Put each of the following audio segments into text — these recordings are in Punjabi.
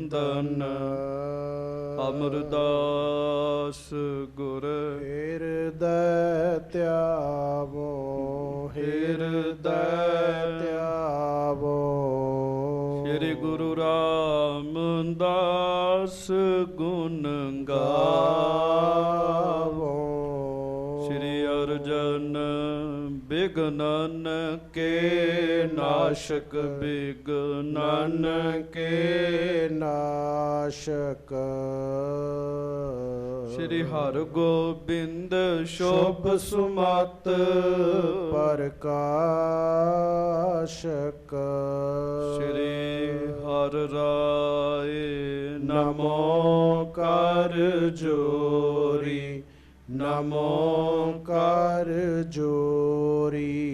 ਦਨ ਅਮਰਦਾਸ ਗੁਰ ਹਿਰਦੈ ਧਿਆਵੋ, ਹਿਰਦੈ ਧਿਆਵੋ। ਸ੍ਰੀ ਗੁਰੂ ਰਾਮਦਾਸ ਗੁਣ ਗਾਵੋ। ਸ੍ਰੀ ਅਰਜਨ ਬਿਘਨਨ ਕੇ ਨਾਸ਼ਕ, ਬਿਘਨਨ ਕੇ ਨਾਸ਼ਕ। ਸ੍ਰੀ ਹਰਿ ਗੋਬਿੰਦ ਸ਼ੁਭ ਸੁਮਤ ਪ੍ਰਕਾਸ਼ਕ। ਸ੍ਰੀ ਹਰਿ ਰਾਏ ਨਮੋ ਕਰ ਜੋਰੀ, ਨਮੋ ਕਰ ਜੋਰੀ।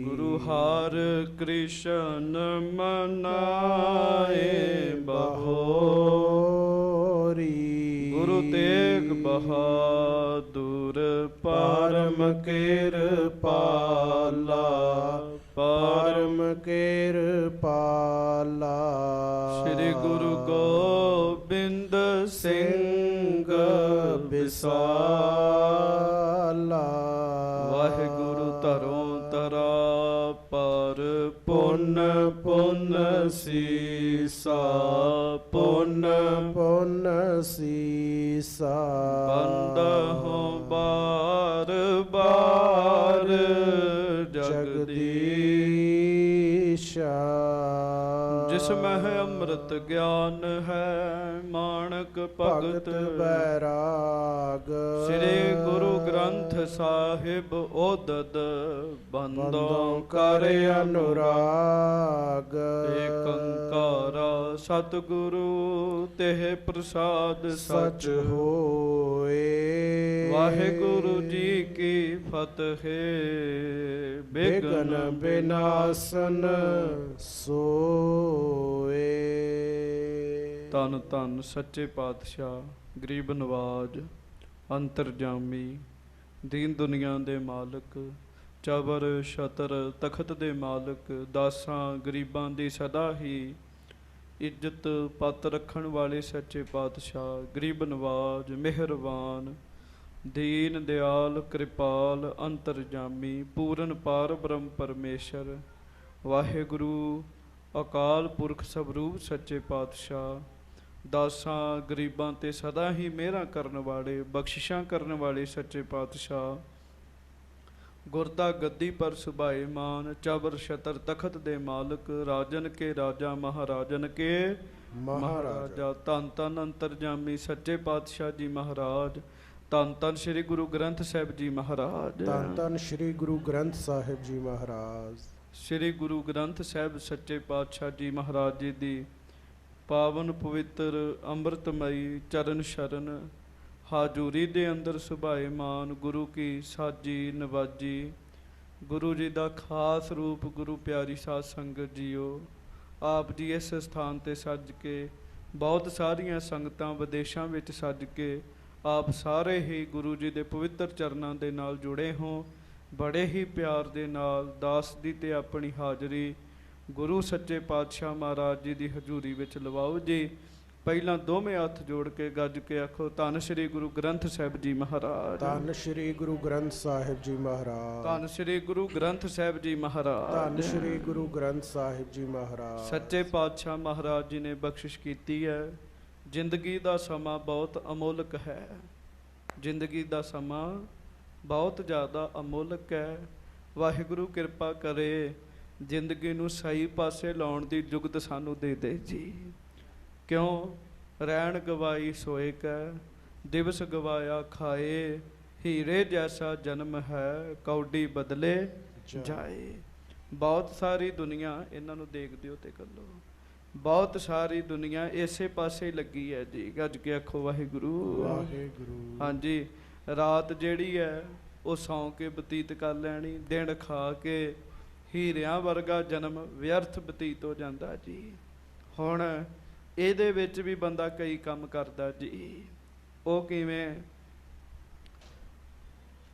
ਗੁਰੂ ਹਰਿ ਕ੍ਰਿਸ਼ਨ ਮਨਾਏ ਬਹੋਰੀ। ਗੁਰੂ ਤੇਗ ਬਹਾਦੁਰ ਪਰਮ ਕਿਰਪਾਲਾ, ਪਰਮ ਕਿਰਪਾਲਾ। ਸ੍ਰੀ ਗੁਰੂ ਗੋਬਿੰਦ ਸਿੰਘ ਵਿਸਾਲਾ। ਵਾਹਿਗੁਰੂ ਧਰੋਂ ਧਰਾ ਪਰ ਪੁੰਨ ਪੁੰਨ ਸੀਸਾ, ਪੁੰਨ ਪੁੰਨ ਸੀਸਾ। ਬੰਦਹੁ ਬਾਰ ਬਾਰ ਜਗਦੀਸ਼ਾ। ਜਿਸ ਮਹਿ ਅੰਮ੍ਰਿਤ ਗਿਆਨ ਹੈ, ਮਾਣਕ ਭਗਤ ਬੈਰਾਗ। ਸ੍ਰੀ ਗੁਰੂ ਗ੍ਰੰਥ ਸਾਹਿਬ ਓਦਦ ਬੰਦੋਂ ਕਰ ਅਨੁਰਾਗ। ਏਕ ਓੰਕਾਰ ਸਤਿਗੁਰੂ ਤਿਹ ਪ੍ਰਸਾਦ ਸਚ ਹੋਏ। ਵਾਹਿਗੁਰੂ ਜੀ ਕੀ ਫਤਿਹ। ਬਿਘਨ ਬਿਨਾਸਨ ਸੋਏ। ਧੰਨ ਧੰਨ ਸੱਚੇ ਪਾਤਸ਼ਾਹ, ਗਰੀਬ ਨਵਾਜ, ਅੰਤਰਜਾਮੀ, ਦੀਨ ਦੁਨੀਆ ਦੇ ਮਾਲਕ, ਚਬਰ ਛਤਰ ਤਖਤ ਦੇ ਮਾਲਕ, ਦਾਸਾਂ ਗਰੀਬਾਂ ਦੀ ਸਦਾ ਹੀ ਇੱਜ਼ਤ ਪੱਤ ਰੱਖਣ ਵਾਲੇ ਸੱਚੇ ਪਾਤਸ਼ਾਹ, ਗਰੀਬ ਨਵਾਜ, ਮਿਹਰਬਾਨ, ਦੀਨ ਦਿਆਲ, ਕਿਰਪਾਲ, ਅੰਤਰਜਾਮੀ, ਪੂਰਨ ਪਾਰ ਬ੍ਰਹਮ ਪਰਮੇਸ਼ਰ, ਵਾਹਿਗੁਰੂ ਅਕਾਲ ਪੁਰਖ ਸਵਰੂਪ ਸੱਚੇ ਪਾਤਸ਼ਾਹ, ਦਾਸਾਂ ਗਰੀਬਾਂ ਤੇ ਸਦਾ ਹੀ ਮਿਹਰਾਂ ਕਰਨ ਵਾਲੇ, ਬਖਸ਼ਿਸ਼ਾਂ ਕਰਨ ਵਾਲੇ ਸੱਚੇ ਪਾਤਸ਼ਾਹ, ਗੁਰਦਾ ਗੱਦੀ ਪਰ ਸੁਭਾਏ ਮਾਨ, ਚਬਰ ਛਤਰ ਤਖਤ ਦੇ ਮਾਲਕ, ਰਾਜਨ ਕੇ ਰਾਜਾ, ਮਹਾਰਾਜਨ ਕੇ ਮਹਾਰਾਜਾ। ਧੰਨ ਧੰਨ ਅੰਤਰਜਾਮੀ ਸੱਚੇ ਪਾਤਸ਼ਾਹ ਜੀ ਮਹਾਰਾਜ। ਧੰਨ ਧੰਨ ਸ੍ਰੀ ਗੁਰੂ ਗ੍ਰੰਥ ਸਾਹਿਬ ਜੀ ਮਹਾਰਾਜ। ਧੰਨ ਧੰਨ ਸ੍ਰੀ ਗੁਰੂ ਗ੍ਰੰਥ ਸਾਹਿਬ ਜੀ ਮਹਾਰਾਜ। ਸ੍ਰੀ ਗੁਰੂ ਗ੍ਰੰਥ ਸਾਹਿਬ ਸੱਚੇ ਪਾਤਸ਼ਾਹ ਜੀ ਮਹਾਰਾਜ ਜੀ ਦੀ ਪਾਵਨ ਪਵਿੱਤਰ ਅੰਮ੍ਰਿਤਮਈ ਚਰਨ ਸ਼ਰਨ ਹਾਜ਼ੂਰੀ ਦੇ ਅੰਦਰ ਸੁਭਾਏ ਮਾਨ, ਗੁਰੂ ਕੀ ਸਾਜੀ ਨਵਾਜੀ, ਗੁਰੂ ਜੀ ਦਾ ਖਾਸ ਰੂਪ, ਗੁਰੂ ਪਿਆਰੀ ਸਾਧ ਸੰਗਤ ਜੀਓ। ਆਪ ਜੀ ਇਸ ਸਥਾਨ 'ਤੇ ਸੱਜ ਕੇ, ਬਹੁਤ ਸਾਰੀਆਂ ਸੰਗਤਾਂ ਵਿਦੇਸ਼ਾਂ ਵਿੱਚ ਸੱਜ ਕੇ, ਆਪ ਸਾਰੇ ਹੀ ਗੁਰੂ ਜੀ ਦੇ ਪਵਿੱਤਰ ਚਰਨਾਂ ਦੇ ਨਾਲ ਜੁੜੇ ਹੋ। ਬੜੇ ਹੀ ਪਿਆਰ ਦੇ ਨਾਲ ਦਾਸ ਦੀ ਤੇ ਆਪਣੀ ਹਾਜ਼ਰੀ ਗੁਰੂ ਸੱਚੇ ਪਾਤਸ਼ਾਹ ਮਹਾਰਾਜ ਜੀ ਦੀ ਹਜ਼ੂਰੀ ਵਿੱਚ ਲਵਾਓ ਜੀ। ਪਹਿਲਾਂ ਦੋਵੇਂ ਹੱਥ ਜੋੜ ਕੇ ਗੱਜ ਕੇ ਆਖੋ, ਧੰਨ ਸ੍ਰੀ ਗੁਰੂ ਗ੍ਰੰਥ ਸਾਹਿਬ ਜੀ ਮਹਾਰਾਜ। ਧੰਨ ਸ੍ਰੀ ਗੁਰੂ ਗ੍ਰੰਥ ਸਾਹਿਬ ਜੀ ਮਹਾਰਾਜ। ਧੰਨ ਸ੍ਰੀ ਗੁਰੂ ਗ੍ਰੰਥ ਸਾਹਿਬ ਜੀ ਮਹਾਰਾਜ। ਧੰਨ ਸ੍ਰੀ ਗੁਰੂ ਗ੍ਰੰਥ ਸਾਹਿਬ ਜੀ ਮਹਾਰਾਜ। ਸੱਚੇ ਪਾਤਸ਼ਾਹ ਮਹਾਰਾਜ ਜੀ ਨੇ ਬਖਸ਼ਿਸ਼ ਕੀਤੀ ਹੈ। ਜ਼ਿੰਦਗੀ ਦਾ ਸਮਾਂ ਬਹੁਤ ਅਮੋਲਕ ਹੈ। ਜ਼ਿੰਦਗੀ ਦਾ ਸਮਾਂ ਬਹੁਤ ਜ਼ਿਆਦਾ ਅਮੋਲਕ ਹੈ। ਵਾਹਿਗੁਰੂ ਕਿਰਪਾ ਕਰੇ, ਜ਼ਿੰਦਗੀ ਨੂੰ ਸਹੀ ਪਾਸੇ ਲਾਉਣ ਦੀ ਜੁਗਤ ਸਾਨੂੰ ਦੇ ਦੇ ਜੀ। ਕਿਉਂ ਰਹਿਣ ਗਵਾਈ ਸੋਏ ਕੈ, ਦਿਵਸ ਗਵਾਇਆ ਖਾਏ, ਹੀਰੇ ਜੈਸਾ ਜਨਮ ਹੈ, ਕੌਡੀ ਬਦਲੇ ਜਾਏ। ਬਹੁਤ ਸਾਰੀ ਦੁਨੀਆ, ਇਹਨਾਂ ਨੂੰ ਦੇਖਦੇ ਹੋ ਤੇ ਗੱਲੋ, ਬਹੁਤ ਸਾਰੀ ਦੁਨੀਆ ਇਸੇ ਪਾਸੇ ਲੱਗੀ ਹੈ ਜੀ। ਗੱਜ ਕੇ ਆਖੋ ਵਾਹਿਗੁਰੂ ਵਾਹਿਗੁਰੂ। ਹਾਂਜੀ, ਰਾਤ ਜਿਹੜੀ ਹੈ ਉਹ ਸੌਂ ਕੇ ਬਤੀਤ ਕਰ ਲੈਣੀ, ਦਿਨ ਖਾ ਕੇ ਹੀਰਿਆਂ ਵਰਗਾ ਜਨਮ ਵਿਅਰਥ ਬਤੀਤ ਹੋ ਜਾਂਦਾ ਜੀ। ਹੁਣ ਇਹਦੇ ਵਿੱਚ ਵੀ ਬੰਦਾ ਕਈ ਕੰਮ ਕਰਦਾ ਜੀ। ਉਹ ਕਿਵੇਂ?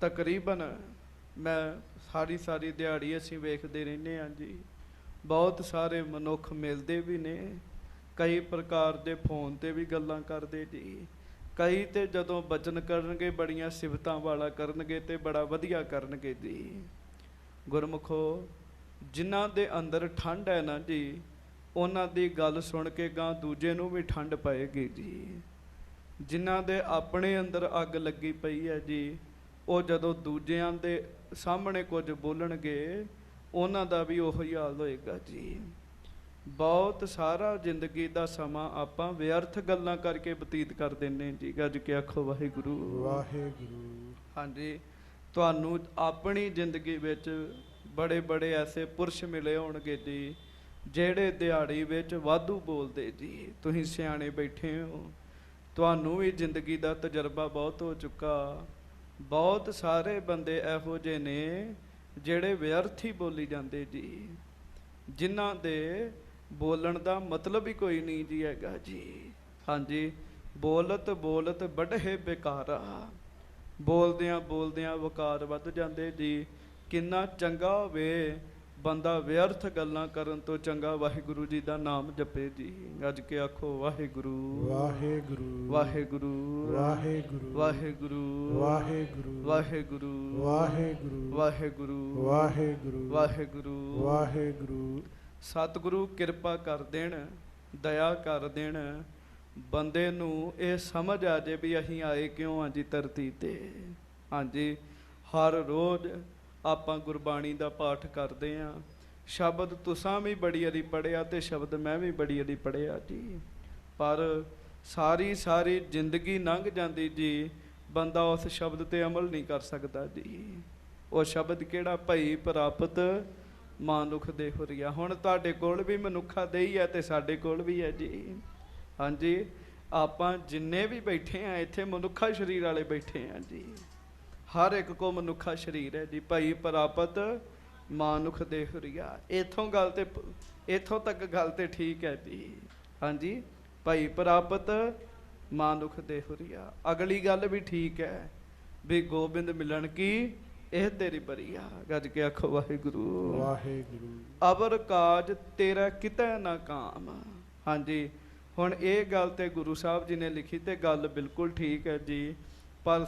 ਤਕਰੀਬਨ ਮੈਂ ਸਾਰੀ ਦਿਹਾੜੀ ਅਸੀਂ ਵੇਖਦੇ ਰਹਿੰਦੇ ਹਾਂ ਜੀ, ਬਹੁਤ ਸਾਰੇ ਮਨੁੱਖ ਮਿਲਦੇ ਵੀ ਨੇ, ਕਈ ਪ੍ਰਕਾਰ ਦੇ ਫੋਨ ਤੇ ਵੀ ਗੱਲਾਂ ਕਰਦੇ ਜੀ। ਕਈ ਤੇ ਜਦੋਂ ਬਚਨ ਕਰਨਗੇ ਬੜੀਆਂ ਸਿਫਤਾਂ ਵਾਲਾ ਕਰਨਗੇ ਤੇ ਬੜਾ ਵਧੀਆ ਕਰਨਗੇ ਜੀ। ਗੁਰਮੁਖੋ, ਜਿਨ੍ਹਾਂ ਦੇ ਅੰਦਰ ਠੰਡ ਹੈ ਨਾ ਜੀ, ਉਹਨਾਂ ਦੀ ਗੱਲ ਸੁਣ ਕੇ ਗਾਂ ਦੂਜੇ ਨੂੰ ਵੀ ਠੰਡ ਪਏਗੀ ਜੀ। ਜਿਨ੍ਹਾਂ ਦੇ ਆਪਣੇ ਅੰਦਰ ਅੱਗ ਲੱਗੀ ਪਈ ਹੈ ਜੀ, ਉਹ ਜਦੋਂ ਦੂਜਿਆਂ ਦੇ ਸਾਹਮਣੇ ਕੁਝ ਬੋਲਣਗੇ ਉਹਨਾਂ ਦਾ ਵੀ ਉਹੀ ਹਾਲ ਹੋਏਗਾ ਜੀ। ਬਹੁਤ ਸਾਰਾ ਜ਼ਿੰਦਗੀ ਦਾ ਸਮਾਂ ਆਪਾਂ ਵਿਅਰਥ ਗੱਲਾਂ ਕਰਕੇ ਬਤੀਤ ਕਰ ਦਿੰਦੇ ਜੀ। ਗੱਜ ਕੇ ਆਖੋ ਵਾਹਿਗੁਰੂ ਵਾਹਿਗੁਰੂ। ਹਾਂਜੀ, ਤੁਹਾਨੂੰ ਆਪਣੀ ਜ਼ਿੰਦਗੀ ਵਿੱਚ ਬੜੇ ਬੜੇ ਐਸੇ ਪੁਰਸ਼ ਮਿਲੇ ਹੋਣਗੇ ਜੀ, ਜਿਹੜੇ ਦਿਹਾੜੀ ਵਿੱਚ ਵਾਧੂ ਬੋਲਦੇ ਜੀ। ਤੁਸੀਂ ਸਿਆਣੇ ਬੈਠੇ ਹੋ, ਤੁਹਾਨੂੰ ਵੀ ਜ਼ਿੰਦਗੀ ਦਾ ਤਜਰਬਾ ਬਹੁਤ ਹੋ ਚੁੱਕਾ। ਬਹੁਤ ਸਾਰੇ ਬੰਦੇ ਇਹੋ ਜਿਹੇ ਨੇ ਜਿਹੜੇ ਵਿਅਰਥ ਹੀ ਬੋਲੀ ਜਾਂਦੇ ਜੀ, ਜਿਨ੍ਹਾਂ ਦੇ ਬੋਲਣ ਦਾ ਮਤਲਬ ਹੀ ਕੋਈ ਨਹੀਂ ਜੀ ਹੈਗਾ ਜੀ। ਹਾਂਜੀ, ਬੋਲਤ ਬੋਲਤ ਬੜ੍ਹੇ ਬੇਕਾਰਾ, ਬੋਲਦਿਆਂ ਬੋਲਦਿਆਂ ਵਕਾਰ ਵੱਧ ਜਾਂਦੇ ਜੀ। ਕਿੰਨਾ ਚੰਗਾ ਹੋਵੇ ਬੰਦਾ ਵਿਅਰਥ ਗੱਲਾਂ ਕਰਨ ਤੋਂ ਚੰਗਾ ਵਾਹਿਗੁਰੂ ਜੀ ਦਾ ਨਾਮ ਜਪੇ ਜੀ। ਗੱਜ ਕੇ ਆਖੋ ਵਾਹਿਗੁਰੂ ਵਾਹਿਗੁਰੂ ਵਾਹਿਗੁਰੂ ਵਾਹਿਗੁਰੂ ਵਾਹਿਗੁਰੂ ਵਾਹਿਗੁਰੂ ਵਾਹਿਗੁਰੂ ਵਾਹਿਗੁਰੂ ਵਾਹਿਗੁਰੂ ਵਾਹਿਗੁਰੂ ਵਾਹਿਗੁਰੂ ਵਾਹਿਗੁਰੂ। ਸਤਿਗੁਰੂ ਕਿਰਪਾ ਕਰ ਦੇਣ, ਦਇਆ ਕਰ ਦੇਣ, ਬੰਦੇ ਨੂੰ ਇਹ ਸਮਝ ਆ ਜੇ ਵੀ ਅਸੀਂ ਆਏ ਕਿਉਂ ਹਾਂ ਜੀ ਧਰਤੀ ਤੇ। ਹਾਂਜੀ, ਹਰ ਰੋਜ਼ ਆਪਾਂ ਗੁਰਬਾਣੀ ਦਾ ਪਾਠ ਕਰਦੇ ਹਾਂ। ਸ਼ਬਦ ਤੁਸਾਂ ਵੀ ਬੜੀ ਵਾਰੀ ਪੜ੍ਹਿਆ ਤੇ ਸ਼ਬਦ ਮੈਂ ਵੀ ਬੜੀ ਵਾਰੀ ਪੜ੍ਹਿਆ ਜੀ, ਪਰ ਸਾਰੀ ਜ਼ਿੰਦਗੀ ਲੰਘ ਜਾਂਦੀ ਜੀ, ਬੰਦਾ ਉਸ ਸ਼ਬਦ ਤੇ ਅਮਲ ਨਹੀਂ ਕਰ ਸਕਦਾ ਜੀ। ਉਹ ਸ਼ਬਦ ਕਿਹੜਾ? ਭਈ ਪ੍ਰਾਪਤ ਮਾਨੁਖ ਦੇ ਹੁਰੀਆ। ਹੁਣ ਤੁਹਾਡੇ ਕੋਲ ਵੀ ਮਨੁੱਖਾ ਦੇ ਹੀ ਹੈ ਤੇ ਸਾਡੇ ਕੋਲ ਵੀ ਹੈ ਜੀ। ਹਾਂਜੀ, ਆਪਾਂ ਜਿੰਨੇ ਵੀ ਬੈਠੇ ਆ ਇੱਥੇ ਮਨੁੱਖਾ ਸਰੀਰ ਵਾਲੇ ਬੈਠੇ ਆ ਜੀ। ਹਰ ਇੱਕ ਕੋ ਮਨੁੱਖਾ ਸਰੀਰ ਹੈ ਜੀ। ਭਈ ਪ੍ਰਾਪਤ ਮਾਨੁਖ ਦੇ ਹੁਰੀਆ, ਇੱਥੋਂ ਤੱਕ ਗੱਲ ਤੇ ਠੀਕ ਹੈ ਜੀ। ਹਾਂਜੀ, ਭਈ ਪ੍ਰਾਪਤ ਮਾਨੁਖ ਦੇ ਹੁਰੀਆ। ਅਗਲੀ ਗੱਲ ਵੀ ਠੀਕ ਹੈ ਵੀ ਗੋਬਿੰਦ ਮਿਲਣ ਕੀ ਇਹ ਤੇਰੀ ਬਰੀਆ। ਗੱਜ ਕੇ ਆਖੋ ਵਾਹਿਗੁਰੂ ਵਾਹਿਗੁਰੂ। ਅਵਰ ਕਾਜ ਤੇਰਾ ਕਿਤੈ ਨਾ ਕਾਮ। ਹਾਂਜੀ, ਹੁਣ ਇਹ ਗੱਲ ਤੇ ਗੁਰੂ ਸਾਹਿਬ ਜੀ ਨੇ ਲਿਖੀ ਤੇ ਗੱਲ ਬਿਲਕੁਲ ਠੀਕ ਹੈ ਜੀ, ਪਰ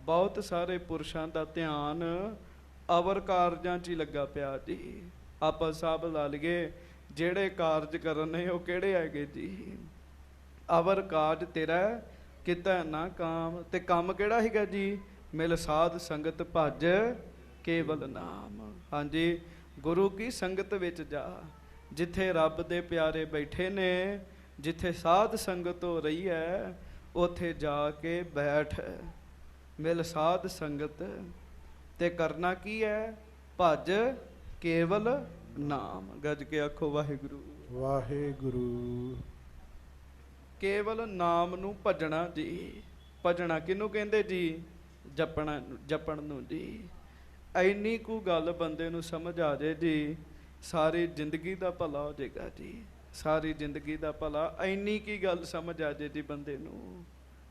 ਬਹੁਤ ਸਾਰੇ ਪੁਰਸ਼ਾਂ ਦਾ ਧਿਆਨ ਅਵਰ ਕਾਰਜਾਂ 'ਚ ਹੀ ਲੱਗਾ ਪਿਆ ਜੀ। ਆਪਾਂ ਸਭ ਲਾ ਲਈਏ ਜਿਹੜੇ ਕਾਰਜ ਕਰਨੇ ਉਹ ਕਿਹੜੇ ਹੈਗੇ ਜੀ? ਅਵਰ ਕਾਜ ਤੇਰਾ ਕਿਤੈ ਨਾ ਕਾਮ। ਤੇ ਕੰਮ ਕਿਹੜਾ ਹੈਗਾ ਜੀ? ਮਿਲ ਸਾਧ ਸੰਗਤ ਭਜ ਕੇਵਲ ਨਾਮ। ਹਾਂਜੀ, ਗੁਰੂ ਕੀ ਸੰਗਤ ਵਿੱਚ ਜਾ, ਜਿੱਥੇ ਰੱਬ ਦੇ ਪਿਆਰੇ ਬੈਠੇ ਨੇ, ਜਿੱਥੇ ਸਾਧ ਸੰਗਤ ਹੋ ਰਹੀ ਹੈ, ਉੱਥੇ ਜਾ ਕੇ ਬੈਠ। ਮਿਲ ਸਾਧ ਸੰਗਤ ਤੇ ਕਰਨਾ ਕੀ ਹੈ? ਭਜ ਕੇਵਲ ਨਾਮ। ਗੱਜ ਕੇ ਆਖੋ ਵਾਹਿਗੁਰੂ ਵਾਹਿਗੁਰੂ। ਕੇਵਲ ਨਾਮ ਨੂੰ ਭਜਣਾ ਜੀ। ਭਜਣਾ ਕਿਹਨੂੰ ਕਹਿੰਦੇ ਜੀ? ਜਪਣ ਨੂੰ ਜੀ। ਇੰਨੀ ਕੁ ਗੱਲ ਬੰਦੇ ਨੂੰ ਸਮਝ ਆ ਜਾਏ ਜੀ, ਸਾਰੀ ਜ਼ਿੰਦਗੀ ਦਾ ਭਲਾ ਹੋ ਜਾਏਗਾ ਜੀ। ਸਾਰੀ ਜ਼ਿੰਦਗੀ ਦਾ ਭਲਾ ਇੰਨੀ ਕੀ ਗੱਲ ਸਮਝ ਆ ਜਾਏ ਜੀ ਬੰਦੇ ਨੂੰ।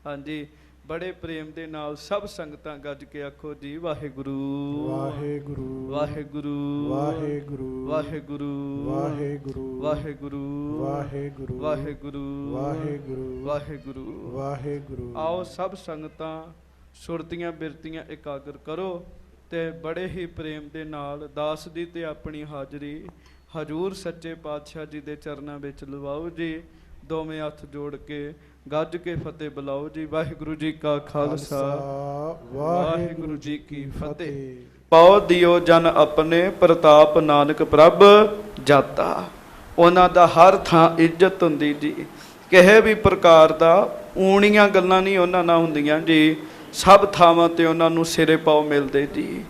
ਹਾਂਜੀ, ਬੜੇ ਪ੍ਰੇਮ ਦੇ ਨਾਲ ਸਭ ਸੰਗਤਾਂ ਗੱਜ ਕੇ ਆਖੋ ਜੀ ਵਾਹਿਗੁਰੂ ਵਾਹਿਗੁਰੂ ਵਾਹਿਗੁਰੂ ਵਾਹਿਗੁਰੂ ਵਾਹਿਗੁਰੂ ਵਾਹਿਗੁਰੂ ਵਾਹਿਗੁਰੂ ਵਾਹਿਗੁਰੂ ਵਾਹਿਗੁਰੂ ਵਾਹਿਗੁਰੂ ਵਾਹਿਗੁਰੂ ਵਾਹਿਗੁਰੂ। ਆਓ ਸਭ ਸੰਗਤਾਂ ਸੁਰਤੀਆਂ ਬਿਰਤੀਆਂ ਇਕਾਗਰ ਕਰੋ ਤੇ ਬੜੇ ਹੀ ਪ੍ਰੇਮ ਦੇ ਨਾਲ ਦਾਸ ਦੀ ਤੇ ਆਪਣੀ ਹਾਜ਼ਰੀ ਹਜੂਰ ਸੱਚੇ ਪਾਤਸ਼ਾਹ ਜੀ ਦੇ ਚਰਨਾਂ ਵਿੱਚ ਲਵਾਓ ਜੀ। ਦੋਵੇਂ ਹੱਥ ਜੋੜ ਕੇ ਗੱਜ ਕੇ ਫਤਿਹ ਬੁਲਾਓ ਜੀ। ਵਾਹਿਗੁਰੂ ਜੀ ਕਾ ਖਾਲਸਾ ਵਾਹਿਗੁਰੂ ਜੀ ਕੀ ਫਤਿਹ। ਪਾਉ ਦਿਓ ਜਨ ਆਪਣੇ ਪ੍ਰਤਾਪ ਨਾਨਕ ਪ੍ਰਭ ਜਾਤਾ। ਉਹਨਾਂ ਦਾ ਹਰ ਥਾਂ ਇੱਜ਼ਤ ਹੁੰਦੀ ਜੀ। ਕਿਸੇ ਵੀ ਪ੍ਰਕਾਰ ਦਾ ਊਣੀਆਂ ਗੱਲਾਂ ਨਹੀਂ ਉਹਨਾਂ ਨਾਲ ਹੁੰਦੀਆਂ ਜੀ। ਸਭ ਥਾਵਾਂ ਤੇ ਉਹਨਾਂ ਨੂੰ ਸਿਰੇ ਪਾਉ ਮਿਲਦੇ ਜੀ।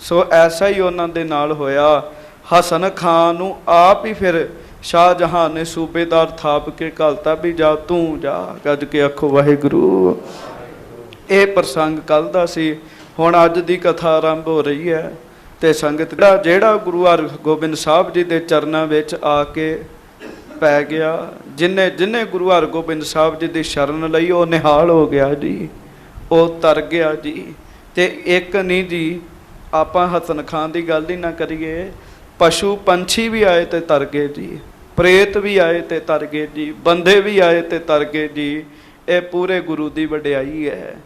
ਸੋ ਐਸਾ ਹੀ ਉਹਨਾਂ ਦੇ ਨਾਲ ਹੋਇਆ। ਹਸਨ ਖਾਨ ਨੂੰ ਆਪ ਹੀ ਫਿਰ ਸ਼ਾਹਜਹਾਨ ਨੇ ਸੂਬੇਦਾਰ ਥਾਪ ਕੇ ਘਲਤਾ ਵੀ ਜਾ ਤੂੰ ਜਾ। ਗੱਜ ਕੇ ਆਖੋ ਵਾਹਿਗੁਰੂ। ਇਹ ਪ੍ਰਸੰਗ ਕੱਲ ਦਾ ਸੀ। ਹੁਣ ਅੱਜ ਦੀ ਕਥਾ ਆਰੰਭ ਹੋ ਰਹੀ ਹੈ ਤੇ ਸੰਗਤ ਜਿਹੜਾ ਗੁਰੂ ਹਰਗੋਬਿੰਦ ਸਾਹਿਬ ਜੀ ਦੇ ਚਰਨਾਂ ਵਿੱਚ ਆ ਕੇ ਪੈ ਗਿਆ, ਜਿਨੇ ਗੁਰੂ ਹਰਗੋਬਿੰਦ ਸਾਹਿਬ ਜੀ ਦੀ ਸ਼ਰਨ ਲਈ, ਉਹ ਨਿਹਾਲ ਹੋ ਗਿਆ ਜੀ, ਉਹ ਤਰ ਗਿਆ ਜੀ। ਤੇ ਇੱਕ ਨਹੀਂ ਜੀ, ਆਪਾਂ ਹਸਨ ਖਾਨ ਦੀ ਗੱਲ ਹੀ ਨਾ ਕਰੀਏ, ਪਸ਼ੂ ਪੰਛੀ ਵੀ ਆਏ ਤੇ ਤਰ ਗਏ ਜੀ, ਪ੍ਰੇਤ ਵੀ ਆਏ ਤੇ ਤਰ ਗਏ ਜੀ, ਬੰਦੇ ਵੀ ਆਏ ਤੇ ਤਰ ਗਏ ਜੀ। ਇਹ ਪੂਰੇ ਗੁਰੂ ਦੀ ਵਡਿਆਈ ਹੈ।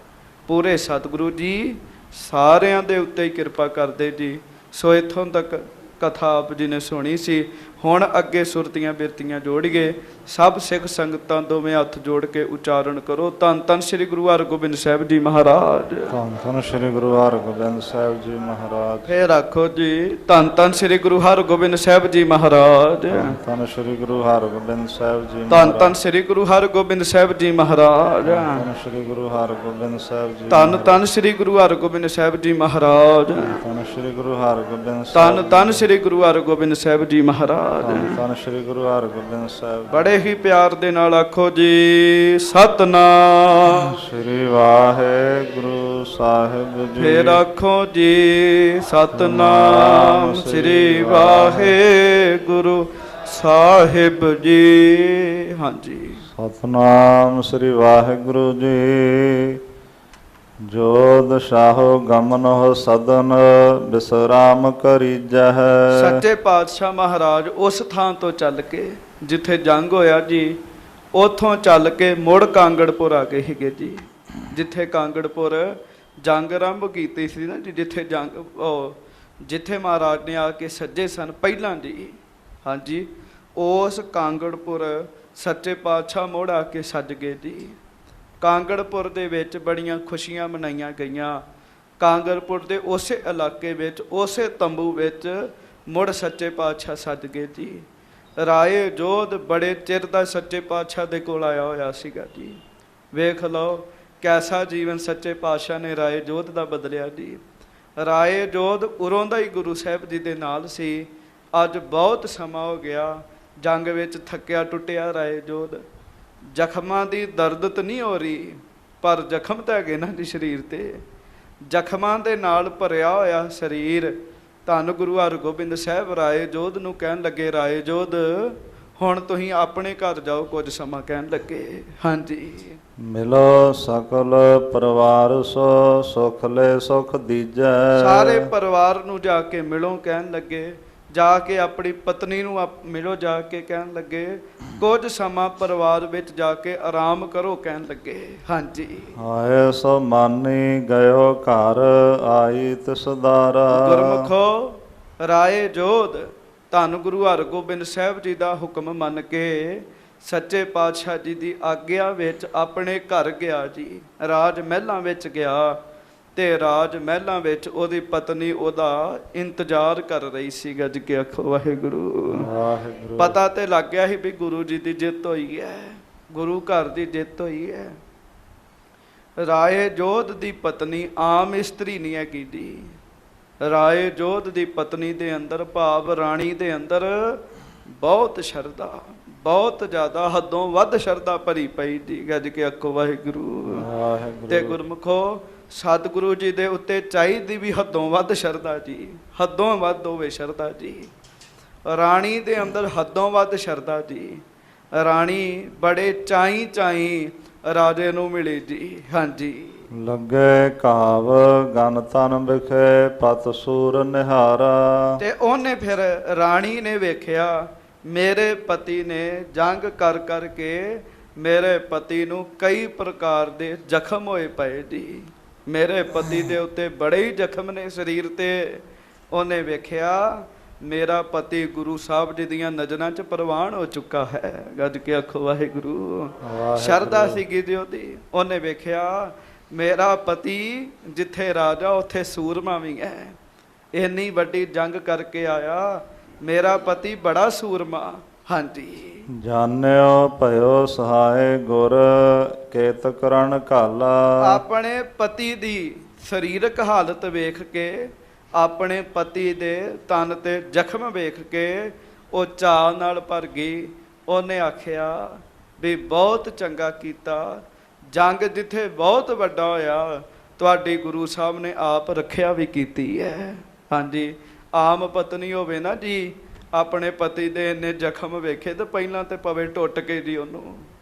ਪੂਰੇ ਸਤਿਗੁਰੂ ਜੀ ਸਾਰਿਆਂ ਦੇ ਉੱਤੇ ਹੀ ਕਿਰਪਾ ਕਰਦੇ ਜੀ। ਸੋ ਇੱਥੋਂ ਤੱਕ ਕਥਾ ਆਪ ਜੀ ਨੇ ਸੁਣੀ ਸੀ। ਹੁਣ ਅੱਗੇ ਸੁਰਤੀਆਂ ਬਿਰਤੀਆਂ ਜੋੜੀਏ। ਸਭ ਸਿੱਖ ਸੰਗਤਾਂ ਦੋਵੇਂ ਹੱਥ ਜੋੜ ਕੇ ਉਚਾਰਨ ਕਰੋ। ਧੰਨ ਧੰਨ ਸ੍ਰੀ ਗੁਰੂ ਹਰਗੋਬਿੰਦ ਸਾਹਿਬ ਜੀ ਮਹਾਰਾਜ। ਧੰਨ ਧੰਨ ਸ੍ਰੀ ਗੁਰੂ ਹਰਗੋਬਿੰਦ ਸਾਹਿਬ ਜੀ ਮਹਾਰਾਜ। ਫੇਰ ਆਖੋ ਜੀ, ਧੰਨ ਧੰਨ ਸ੍ਰੀ ਗੁਰੂ ਹਰਗੋਬਿੰਦ ਸਾਹਿਬ ਜੀ ਮਹਾਰਾਜ। ਧੰਨ ਧੰਨ ਸ੍ਰੀ ਗੁਰੂ ਹਰਗੋਬਿੰਦ ਸਾਹਿਬ ਜੀ ਧੰਨ ਧੰਨ ਸ੍ਰੀ ਗੁਰੂ ਹਰਗੋਬਿੰਦ ਸਾਹਿਬ ਜੀ ਮਹਾਰਾਜ। ਧੰਨ ਸ੍ਰੀ ਗੁਰੂ ਹਰਗੋਬਿੰਦ ਸਾਹਿਬ ਜੀ। ਧੰਨ ਧੰਨ ਸ੍ਰੀ ਗੁਰੂ ਹਰਗੋਬਿੰਦ ਸਾਹਿਬ ਜੀ ਮਹਾਰਾਜ। ਧੰਨ ਸ੍ਰੀ ਗੁਰੂ ਹਰਗੋਬਿੰਦ ਧੰਨ ਧੰਨ ਸ੍ਰੀ ਗੁਰੂ ਹਰਗੋਬਿੰਦ ਸਾਹਿਬ ਜੀ ਮਹਾਰਾਜ। ਧੰਨ ਸ੍ਰੀ ਗੁਰੂ ਹਰਗੋਬਿੰਦ ਸਾਹਿਬ। ਬੜੇ ਹੀ ਪਿਆਰ ਦੇ ਨਾਲ ਆਖੋ ਜੀ, ਸਤਨਾਮ ਸ੍ਰੀ ਵਾਹਿਗੁਰੂ ਸਾਹਿਬ ਜੀ। ਫੇਰ ਆਖੋ ਜੀ, ਸਤਨਾਮ ਸ੍ਰੀ ਵਾਹਿਗੁਰੂ ਸਾਹਿਬ ਜੀ। ਹਾਂਜੀ, ਸਤਨਾਮ ਸ੍ਰੀ ਵਾਹਿਗੁਰੂ ਜੀ। ਜੋਦ ਸ਼ਾਹੋ ਗਮਨੋ ਸਦਨ ਬਿਸਰਾਮ ਕਰੀਜਹਿ। ਸੱਚੇ ਪਾਤਸ਼ਾਹ ਮਹਾਰਾਜ ਉਸ ਥਾਂ ਤੋਂ ਚੱਲ ਕੇ ਜਿੱਥੇ ਜੰਗ ਹੋਇਆ ਜੀ, ਉਥੋਂ ਚੱਲ ਕੇ ਮੁੜ ਕਾਂਗੜਪੁਰ ਆ ਗਏ ਸੀਗੇ ਜੀ। ਜਿੱਥੇ ਕਾਂਗੜਪੁਰ ਜੰਗ ਆਰੰਭ ਕੀਤੀ ਸੀ ਨਾ ਜੀ, ਜਿੱਥੇ ਮਹਾਰਾਜ ਨੇ ਆ ਕੇ ਸੱਜੇ ਸਨ ਪਹਿਲਾਂ ਜੀ। ਹਾਂਜੀ, ਉਸ ਕਾਂਗੜਪੁਰ ਸੱਚੇ ਪਾਤਸ਼ਾਹ ਮੁੜ ਆ ਕੇ ਸੱਜ ਗਏ ਜੀ। ਕਾਂਗੜਪੁਰ ਦੇ ਵਿੱਚ ਬੜੀਆਂ ਖੁਸ਼ੀਆਂ ਮਨਾਈਆਂ ਗਈਆਂ। ਕਾਂਗੜਪੁਰ ਦੇ ਉਸੇ ਇਲਾਕੇ ਵਿੱਚ, ਉਸੇ ਤੰਬੂ ਵਿੱਚ ਮੁੜ ਸੱਚੇ ਪਾਤਸ਼ਾਹ ਸੱਜ ਗਏ ਜੀ। ਰਾਏ ਜੋਧ ਬੜੇ ਚਿਰ ਦਾ ਸੱਚੇ ਪਾਤਸ਼ਾਹ ਦੇ ਕੋਲ ਆਇਆ ਹੋਇਆ ਸੀਗਾ ਜੀ। ਵੇਖ ਲਓ ਕੈਸਾ ਜੀਵਨ ਸੱਚੇ ਪਾਤਸ਼ਾਹ ਨੇ ਰਾਏ ਜੋਧ ਦਾ ਬਦਲਿਆ ਜੀ। ਰਾਏ ਜੋਧ ਉਰੋਂ ਦਾ ਹੀ ਗੁਰੂ ਸਾਹਿਬ ਜੀ ਦੇ ਨਾਲ ਸੀ। ਅੱਜ ਬਹੁਤ ਸਮਾਂ ਹੋ ਗਿਆ, ਜੰਗ ਵਿੱਚ ਥੱਕਿਆ ਟੁੱਟਿਆ ਰਾਏ ਜੋਧ। ਜ਼ਖਮਾਂ ਦੀ ਦਰਦ ਤਾਂ ਨਹੀਂ ਹੋ ਰਹੀ, ਪਰ ਜ਼ਖਮ ਤਾਂ ਹੈਗੇ ਨਾ ਜੀ ਸਰੀਰ ਤੇ। ਜ਼ਖਮਾਂ ਦੇ ਨਾਲ ਭਰਿਆ ਹੋਇਆ ਸਰੀਰ। ਧੰਨ ਗੁਰੂ ਹਰਗੋਬਿੰਦ ਸਾਹਿਬ ਰਾਏ ਜੋਧ ਨੂੰ ਕਹਿਣ ਲੱਗੇ, ਰਾਏ ਜੋਧ ਹੁਣ ਤੁਸੀਂ ਆਪਣੇ ਘਰ ਜਾਓ ਕੁਝ ਸਮਾਂ, ਕਹਿਣ ਲੱਗੇ। ਹਾਂਜੀ, ਮਿਲੋ ਸਕਲ ਪਰਿਵਾਰ ਸੋ ਸੁਖ ਲੈ ਸੁਖ ਦੀਜੈ। ਸਾਰੇ ਪਰਿਵਾਰ ਨੂੰ ਜਾ ਕੇ ਮਿਲੋ, ਕਹਿਣ ਲੱਗੇ। ਜਾ ਕੇ ਆਪਣੀ ਪਤਨੀ ਨੂੰ ਮਿਲੋ, ਜਾ ਕੇ ਕਹਿਣ ਲੱਗੇ। ਕੁਝ ਸਮਾਂ ਪਰਿਵਾਰ ਵਿੱਚ ਜਾ ਕੇ ਆਰਾਮ ਕਰੋ, ਕਹਿਣ ਲੱਗੇ। ਹਾਂਜੀ, ਆਏ ਸੋ ਮਾਨੀ ਗਇਓ ਘਰ ਆਈ ਤਿਸ ਦਾਰਾ। ਗੁਰਮੁਖੋ ਰਾਏ ਜੋਧ ਧੰਨ ਗੁਰੂ ਹਰਗੋਬਿੰਦ ਸਾਹਿਬ ਜੀ ਦਾ ਹੁਕਮ ਮੰਨ ਕੇ ਸੱਚੇ ਪਾਤਸ਼ਾਹ ਜੀ ਦੀ ਆਗਿਆ ਵਿੱਚ ਆਪਣੇ ਘਰ ਗਿਆ ਜੀ। ਰਾਜ ਮਹਿਲਾਂ ਵਿੱਚ ਗਿਆ ਤੇ ਰਾਜ ਮਹਿਲਾਂ ਵਿੱਚ ਉਹਦੀ ਪਤਨੀ ਉਹਦਾ ਇੰਤਜ਼ਾਰ ਕਰ ਰਹੀ ਸੀ। ਗੱਜ ਕੇ ਆਖੋ ਵਾਹਿਗੁਰੂ। ਵਾਹਿਗੁਰੂ। ਪਤਾ ਤੇ ਲੱਗ ਗਿਆ ਸੀ ਵੀ ਗੁਰੂ ਜੀ ਦੀ ਜਿੱਤ ਹੋਈ ਹੈ, ਗੁਰੂ ਘਰ ਦੀ ਜਿੱਤ ਹੋਈ ਹੈ। ਰਾਏ ਜੋਧ ਦੀ ਪਤਨੀ ਆਮ ਇਸਤਰੀ ਨਹੀਂ ਹੈਗੀ ਜੀ। ਰਾਏ ਜੋਧ ਦੀ ਪਤਨੀ ਦੇ ਅੰਦਰ, ਭਾਵ ਰਾਣੀ ਦੇ ਅੰਦਰ ਬਹੁਤ ਸ਼ਰਧਾ, ਬਹੁਤ ਜ਼ਿਆਦਾ, ਹੱਦੋਂ ਵੱਧ ਸ਼ਰਧਾ ਭਰੀ ਪਈ ਜੀ। ਗੱਜ ਕੇ ਆਖੋ ਵਾਹਿਗੁਰੂ। ਵਾਹਿਗੁਰੂ। ਤੇ ਗੁਰਮੁਖੋ ਸਤਿਗੁਰੂ ਜੀ ਦੇ ਉੱਤੇ ਚਾਹੀਦੀ ਵੀ ਹੱਦੋਂ ਵੱਧ ਸ਼ਰਧਾ ਜੀ, ਹੱਦੋਂ ਵੱਧ ਹੋਵੇ ਸ਼ਰਧਾ ਜੀ। ਰਾਣੀ ਦੇ ਅੰਦਰ ਹੱਦੋਂ ਵੱਧ ਸ਼ਰਧਾ ਜੀ। ਰਾਣੀ ਬੜੇ ਚਾਈ ਰਾਜੇ ਨੂੰ ਮਿਲੀ ਜੀ। ਹਾਂਜੀ, ਲੱਗੇ ਕਾਵ ਗਨ ਤਨ ਵਿਖੇ ਪਤ ਸੂਰ ਨਿਹਾਰਾ। ਤੇ ਉਹਨੇ ਫਿਰ ਰਾਣੀ ਨੇ ਵੇਖਿਆ ਮੇਰੇ ਪਤੀ ਨੇ ਜੰਗ ਕਰ ਕਰਕੇ ਮੇਰੇ ਪਤੀ ਨੂੰ ਕਈ ਪ੍ਰਕਾਰ ਦੇ ਜ਼ਖਮ ਹੋਏ ਪਏ ਜੀ। ਮੇਰੇ ਪਤੀ ਦੇ ਉੱਤੇ ਬੜੇ ਹੀ ਜ਼ਖਮ ਨੇ ਸਰੀਰ ਤੇ। ਉਹਨੇ ਵੇਖਿਆ ਮੇਰਾ ਪਤੀ ਗੁਰੂ ਸਾਹਿਬ ਜੀ ਦੀਆਂ ਨਜ਼ਰਾਂ 'ਚ ਪ੍ਰਵਾਨ ਹੋ ਚੁੱਕਾ ਹੈ। ਗੱਜ ਕੇ ਆਖੋ ਵਾਹਿਗੁਰੂ। ਸ਼ਰਧਾ ਸੀਗੀ ਜੀ ਉਹਦੀ। ਉਹਨੇ ਵੇਖਿਆ ਮੇਰਾ ਪਤੀ ਜਿੱਥੇ ਰਾਜਾ ਉੱਥੇ ਸੂਰਮਾ ਵੀ ਹੈ। ਇੰਨੀ ਵੱਡੀ ਜੰਗ ਕਰਕੇ ਆਇਆ, ਮੇਰਾ ਪਤੀ ਬੜਾ ਸੂਰਮਾ। ਹਾਂਜੀ, ਜਾਣਿਓ ਭਇਓ ਸਹਾਇ ਗੁਰ ਕੇਤ ਕਰਨ ਘਾਲਾ। ਆਪਣੇ ਪਤੀ ਦੀ ਸਰੀਰਕ ਹਾਲਤ ਵੇਖ ਕੇ, ਆਪਣੇ ਪਤੀ ਦੇ ਤਨ ਤੇ ਜ਼ਖਮ ਵੇਖ ਕੇ ਉਹ ਚਾਅ ਨਾਲ ਭਰ ਗਈ। ਉਹਨੇ ਆਖਿਆ ਵੀ ਬਹੁਤ ਚੰਗਾ ਕੀਤਾ, ਜੰਗ ਜਿੱਥੇ ਬਹੁਤ ਵੱਡਾ ਹੋਇਆ ਤੁਹਾਡੀ ਗੁਰੂ ਸਾਹਿਬ ਨੇ ਆਪ ਰੱਖਿਆ ਵੀ ਕੀਤੀ ਹੈ। ਹਾਂਜੀ, ਆਮ ਪਤਨੀ ਹੋਵੇ ਨਾ ਜੀ, ਆਪਣੇ ਪਤੀ ਦੇ ਇੰਨੇ ਜ਼ਖਮ ਵੇਖੇ ਤਾਂ ਪਹਿਲਾਂ ਤੇ ਪਵੇ ਟੁੱਟ ਕੇ ਜੀ ਉਹਨੂੰ,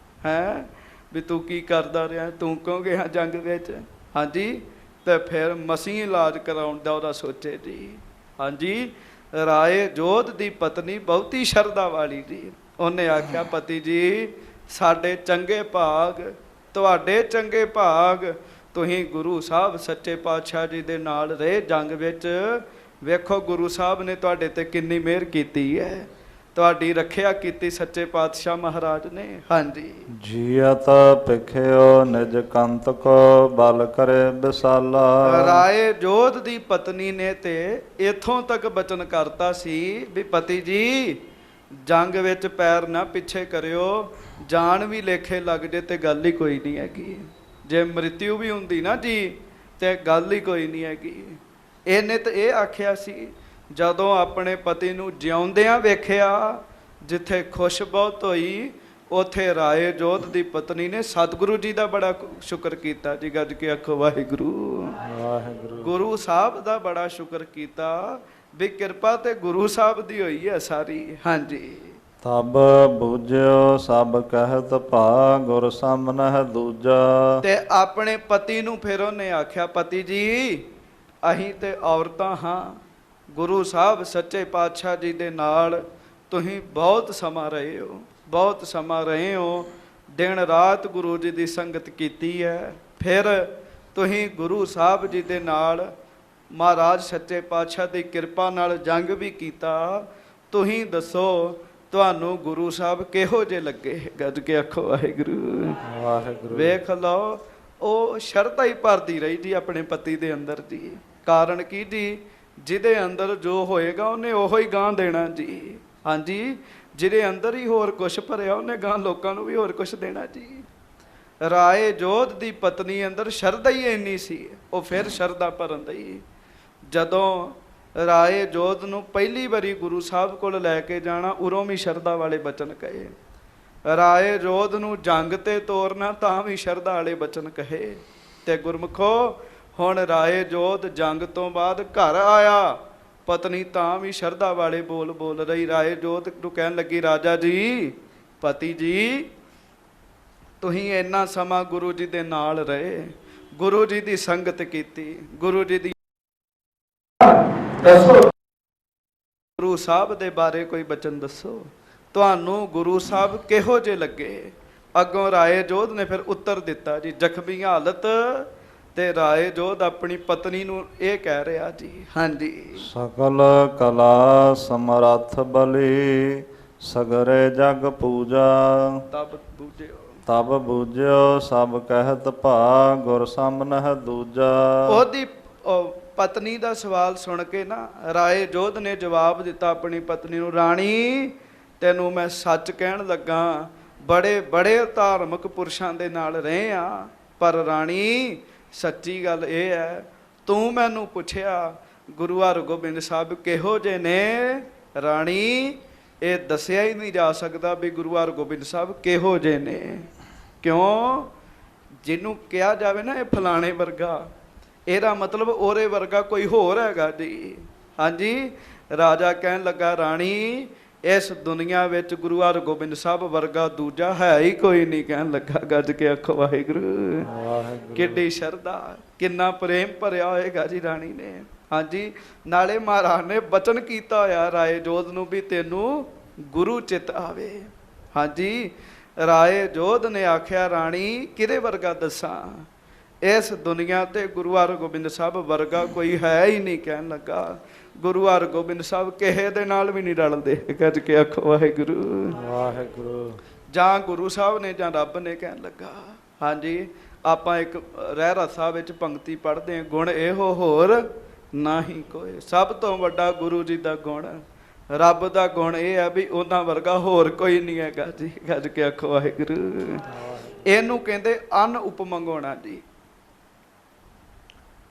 ਹੈ ਵੀ ਤੂੰ ਕੀ ਕਰਦਾ ਰਿਹਾ, ਤੂੰ ਕਿਉਂ ਗਿਆ ਜੰਗ ਵਿੱਚ। ਹਾਂਜੀ, ਤੇ ਫਿਰ ਮਸੀਂ ਇਲਾਜ ਕਰਾਉਣ ਦਾ ਉਹਦਾ ਸੋਚੇ ਜੀ। ਹਾਂਜੀ, ਰਾਏ ਜੋਧ ਦੀ ਪਤਨੀ ਬਹੁਤੀ ਸ਼ਰਧਾ ਵਾਲੀ ਜੀ। ਉਹਨੇ ਆਖਿਆ ਪਤੀ ਜੀ ਸਾਡੇ ਚੰਗੇ ਭਾਗ, ਤੁਹਾਡੇ ਚੰਗੇ ਭਾਗ, ਤੁਸੀਂ ਗੁਰੂ ਸਾਹਿਬ ਸੱਚੇ ਪਾਤਸ਼ਾਹ ਜੀ ਦੇ ਨਾਲ ਰਹੇ ਜੰਗ ਵਿੱਚ। ਵੇਖੋ ਗੁਰੂ ਸਾਹਿਬ ਨੇ ਤੁਹਾਡੇ ਤੇ ਕਿੰਨੀ ਮਿਹਰ ਕੀਤੀ ਹੈ, ਤੁਹਾਡੀ ਰੱਖਿਆ ਕੀਤੀ ਸੱਚੇ ਪਾਤਸ਼ਾਹ ਮਹਾਰਾਜ ਨੇ। ਹਾਂਜੀ। ਜੀਅਤ ਭਿਖਿਓ ਨਿਜ ਕੰਤ ਕੋ ਬਲ ਕਰੇ ਵਿਸਾਲਾ। ਰਾਏ ਜੋਧ ਦੀ ਪਤਨੀ ਨੇ ਤੇ ਇਥੋਂ ਤੱਕ ਬਚਨ ਕਰਤਾ ਸੀ ਵੀ ਪਤੀ ਜੀ ਜੰਗ ਵਿੱਚ ਪੈਰ ਨਾ ਪਿੱਛੇ ਕਰਿਓ, ਜਾਨ ਵੀ ਲੇਖੇ ਲੱਗ ਜੇ ਤੇ ਗੱਲ ਹੀ ਕੋਈ ਨਹੀਂ ਹੈਗੀ। ਜੇ ਮ੍ਰਿਤਿੂ ਵੀ ਹੁੰਦੀ ਨਾ ਜੀ ਤੇ ਗੱਲ ਹੀ ਕੋਈ ਨਹੀਂ ਹੈਗੀ। ਇਹਨੇ ਤਾਂ ਇਹ ਆਖਿਆ ਸੀ ਜਦੋਂ ਆਪਣੇ ਪਤੀ ਨੂੰ ਜਿਉਂਦਿਆਂ ਵੇਖਿਆ, ਜਿੱਥੇ ਖੁਸ਼ ਬਹੁਤ ਹੋਈ, ਉੱਥੇ ਰਾਏ ਜੋਧ ਦੀ ਪਤਨੀ ਨੇ ਸਤਿਗੁਰੂ ਜੀ ਦਾ ਬੜਾ ਸ਼ੁਕਰ ਕੀਤਾ ਜੀ। ਗੱਜ ਕੇ ਆਖੋ ਵਾਹਿਗੁਰੂ ਵਾਹਿਗੁਰੂ। ਗੁਰੂ ਸਾਹਿਬ ਦਾ ਬੜਾ ਸ਼ੁਕਰ ਕੀਤਾ ਵੀ ਕਿਰਪਾ ਤੇ ਗੁਰੂ ਸਾਹਿਬ ਦੀ ਹੋਈ ਹੈ ਸਾਰੀ। ਹਾਂਜੀ। ਤਬ ਬੂਝਿਓ ਸਭ ਕਹਿਤ ਭਾ ਗੁਰ ਸਾਮਨਹਿ ਦੂਜਾ। ਤੇ ਆਪਣੇ ਪਤੀ ਨੂੰ ਫਿਰ ਉਹਨੇ ਆਖਿਆ ਪਤੀ ਜੀ ਅਸੀਂ ਤੇ ਔਰਤਾਂ ਹਾਂ, ਗੁਰੂ ਸਾਹਿਬ ਸੱਚੇ ਪਾਤਸ਼ਾਹ ਜੀ ਦੇ ਨਾਲ ਤੁਸੀਂ ਬਹੁਤ ਸਮਾਂ ਰਹੇ ਹੋ, ਬਹੁਤ ਸਮਾਂ ਰਹੇ ਹੋ, ਦਿਨ ਰਾਤ ਗੁਰੂ ਜੀ ਦੀ ਸੰਗਤ ਕੀਤੀ ਹੈ, ਫਿਰ ਤੁਸੀਂ ਗੁਰੂ ਸਾਹਿਬ ਜੀ ਦੇ ਨਾਲ ਮਹਾਰਾਜ ਸੱਚੇ ਪਾਤਸ਼ਾਹ ਦੀ ਕਿਰਪਾ ਨਾਲ ਜੰਗ ਵੀ ਕੀਤਾ। ਤੁਸੀਂ ਦੱਸੋ ਤੁਹਾਨੂੰ ਗੁਰੂ ਸਾਹਿਬ ਕਿਹੋ ਜਿਹੇ ਲੱਗੇ? ਗੱਜ ਕੇ ਆਖੋ ਵਾਹਿਗੁਰੂ ਵਾਹਿਗੁਰੂ। ਵੇਖ ਲਓ ਉਹ ਸ਼ਰਧਾ ਹੀ ਭਰਦੀ ਰਹੀ ਜੀ ਆਪਣੇ ਪਤੀ ਦੇ ਅੰਦਰ ਜੀ। ਕਾਰਨ ਕੀ ਜੀ? ਜਿਹਦੇ ਅੰਦਰ ਜੋ ਹੋਏਗਾ ਉਹਨੇ ਉਹੋ ਹੀ ਗਾਂ ਦੇਣਾ ਜੀ। ਹਾਂਜੀ। ਜਿਹਦੇ ਅੰਦਰ ਹੀ ਹੋਰ ਕੁਛ ਭਰਿਆ ਉਹਨੇ ਗਾਂ ਲੋਕਾਂ ਨੂੰ ਵੀ ਹੋਰ ਕੁਛ ਦੇਣਾ ਜੀ। ਰਾਏ ਜੋਧ ਦੀ ਪਤਨੀ ਅੰਦਰ ਸ਼ਰਧਾ ਹੀ ਇੰਨੀ ਸੀ, ਉਹ ਫਿਰ ਸ਼ਰਧਾ ਭਰਨ ਦੀ। ਜਦੋਂ ਰਾਏ ਜੋਧ ਨੂੰ ਪਹਿਲੀ ਵਾਰੀ ਗੁਰੂ ਸਾਹਿਬ ਕੋਲ ਲੈ ਕੇ ਜਾਣਾ, ਉਰੋਂ ਵੀ ਸ਼ਰਧਾ ਵਾਲੇ ਬਚਨ ਕਹੇ। ਰਾਏ ਜੋਧ ਨੂੰ ਜੰਗ ਤੇ ਤੋਰਨਾ ਤਾਂ ਵੀ ਸ਼ਰਧਾ ਵਾਲੇ ਬਚਨ ਕਹੇ। ਤੇ ਗੁਰਮੁਖੋ ਹੁਣ ਰਾਏ ਜੋਧ ਜੰਗ ਤੋਂ ਬਾਅਦ ਘਰ ਆਇਆ, ਪਤਨੀ ਤਾਂ ਵੀ ਸ਼ਰਧਾ ਵਾਲੇ ਬੋਲ ਰਹੀ। ਰਾਏ ਜੋਧ ਨੂੰ ਕਹਿਣ ਲੱਗੀ ਰਾਜਾ ਜੀ, ਪਤੀ ਜੀ ਤੁਸੀਂ ਇੰਨਾ ਸਮਾਂ ਗੁਰੂ ਜੀ ਦੇ ਨਾਲ ਰਹੇ, ਗੁਰੂ ਜੀ ਦੀ ਸੰਗਤ ਕੀਤੀ, ਗੁਰੂ ਜੀ ਦੀ ਦੱਸੋ ਗੁਰੂ ਸਾਹਿਬ ਦੇ ਬਾਰੇ ਕੋਈ ਬਚਨ ਦੱਸੋ, ਤੁਹਾਨੂੰ ਗੁਰੂ ਸਾਹਿਬ ਕਿਹੋ ਜਿਹੇ ਲੱਗੇ? ਅੱਗੋਂ ਰਾਏ ਜੋਧ ਨੇ ਫਿਰ ਉੱਤਰ ਦਿੱਤਾ ਜੀ। ਜ਼ਖਮੀ ਹਾਲਤ ਤੇ ਰਾਏ ਜੋਧ ਆਪਣੀ ਪਤਨੀ ਨੂੰ ਇਹ ਕਹਿ ਰਿਹਾ ਜੀ। ਹਾਂਜੀ। ਸਕਲ ਕਲਾ ਸਮਰੱਥ ਬਲੀ ਸਗਰੇ ਜਗ ਪੂਜਾ। ਤਬ ਬੂਝਿਓ ਸਭ ਕਹਿਤ ਭਾ ਗੁਰ ਸਾਮਨਹਿ ਦੂਜਾ। ਉਹਦੀ ਪਤਨੀ ਦਾ ਸਵਾਲ ਸੁਣ ਕੇ ਨਾ ਰਾਏ ਜੋਧ ਨੇ ਜਵਾਬ ਦਿੱਤਾ ਆਪਣੀ ਪਤਨੀ ਨੂੰ, ਰਾਣੀ ਤੈਨੂੰ ਮੈਂ ਸੱਚ ਕਹਿਣ ਲੱਗਾ, ਬੜੇ ਬੜੇ ਧਾਰਮਿਕ ਪੁਰਸ਼ਾਂ ਦੇ ਨਾਲ ਰਹੇ ਆ, ਪਰ ਰਾਣੀ ਸੱਚੀ ਗੱਲ ਇਹ ਹੈ ਤੂੰ ਮੈਨੂੰ ਪੁੱਛਿਆ ਗੁਰੂ ਹਰਗੋਬਿੰਦ ਸਾਹਿਬ ਕਿਹੋ ਜਿਹੇ ਨੇ, ਰਾਣੀ ਇਹ ਦੱਸਿਆ ਹੀ ਨਹੀਂ ਜਾ ਸਕਦਾ ਵੀ ਗੁਰੂ ਹਰਗੋਬਿੰਦ ਸਾਹਿਬ ਕਿਹੋ ਜਿਹੇ ਨੇ। ਕਿਉਂ? ਜਿਹਨੂੰ ਕਿਹਾ ਜਾਵੇ ਨਾ ਇਹ ਫਲਾਣੇ ਵਰਗਾ, ਇਹਦਾ ਮਤਲਬ ਉਹਦੇ ਵਰਗਾ ਕੋਈ ਹੋਰ ਹੈਗਾ ਜੀ। ਹਾਂਜੀ। ਰਾਜਾ ਕਹਿਣ ਲੱਗਾ ਰਾਣੀ ਇਸ ਦੁਨੀਆ ਵਿੱਚ ਗੁਰੂ ਹਰਗੋਬਿੰਦ ਸਾਹਿਬ ਵਰਗਾ ਦੂਜਾ ਹੈ ਹੀ ਕੋਈ ਨਹੀਂ। ਕਹਿਣ ਲੱਗਾ ਗੱਜ ਕੇ ਆਖੋ ਵਾਹਿਗੁਰੂ। ਕਿੱਡੀ ਸ਼ਰਧਾ, ਕਿੰਨਾ ਪ੍ਰੇਮ ਭਰਿਆ ਹੋਏਗਾ ਜੀ ਰਾਣੀ ਨੇ। ਹਾਂਜੀ। ਨਾਲੇ ਮਹਾਰਾਜ ਨੇ ਬਚਨ ਕੀਤਾ ਹੋਇਆ ਰਾਏ ਜੋਧ ਨੂੰ ਵੀ ਤੈਨੂੰ ਗੁਰੂ ਚਿੱਤ ਆਵੇ। ਹਾਂਜੀ। ਰਾਏ ਜੋਧ ਨੇ ਆਖਿਆ ਰਾਣੀ ਕਿਹਦੇ ਵਰਗਾ ਦੱਸਾਂ, ਇਸ ਦੁਨੀਆ ਤੇ ਗੁਰੂ ਹਰਗੋਬਿੰਦ ਸਾਹਿਬ ਵਰਗਾ ਕੋਈ ਹੈ ਹੀ ਨਹੀਂ। ਕਹਿਣ ਲੱਗਾ ਗੁਰੂ ਹਰਗੋਬਿੰਦ ਸਾਹਿਬ ਕਿਸੇ ਦੇ ਨਾਲ ਵੀ ਨਹੀਂ ਰਲਦੇ। ਗੱਜ ਕੇ ਆਖੋ ਵਾਹਿਗੁਰੂ ਵਾਹਿਗੁਰੂ। ਜਾਂ ਗੁਰੂ ਸਾਹਿਬ ਨੇ ਜਾਂ ਰੱਬ ਨੇ। ਕਹਿਣ ਲੱਗਾ ਹਾਂਜੀ। ਆਪਾਂ ਇੱਕ ਰਹਿਰਾਸ ਸਾਹਿਬ ਵਿੱਚ ਪੰਕਤੀ ਪੜ੍ਹਦੇ ਹਾਂ, ਗੁਣ ਇਹੋ ਹੋਰ ਨਾਹੀਂ ਕੋਈ। ਸਭ ਤੋਂ ਵੱਡਾ ਗੁਰੂ ਜੀ ਦਾ ਗੁਣ, ਰੱਬ ਦਾ ਗੁਣ ਇਹ ਹੈ ਵੀ ਉਹਨਾਂ ਵਰਗਾ ਹੋਰ ਕੋਈ ਨਹੀਂ ਹੈਗਾ ਜੀ। ਗੱਜ ਕੇ ਆਖੋ ਵਾਹਿਗੁਰੂ। ਇਹਨੂੰ ਕਹਿੰਦੇ ਅਨ ਉਪਮੰਗਾਉਣਾ ਜੀ।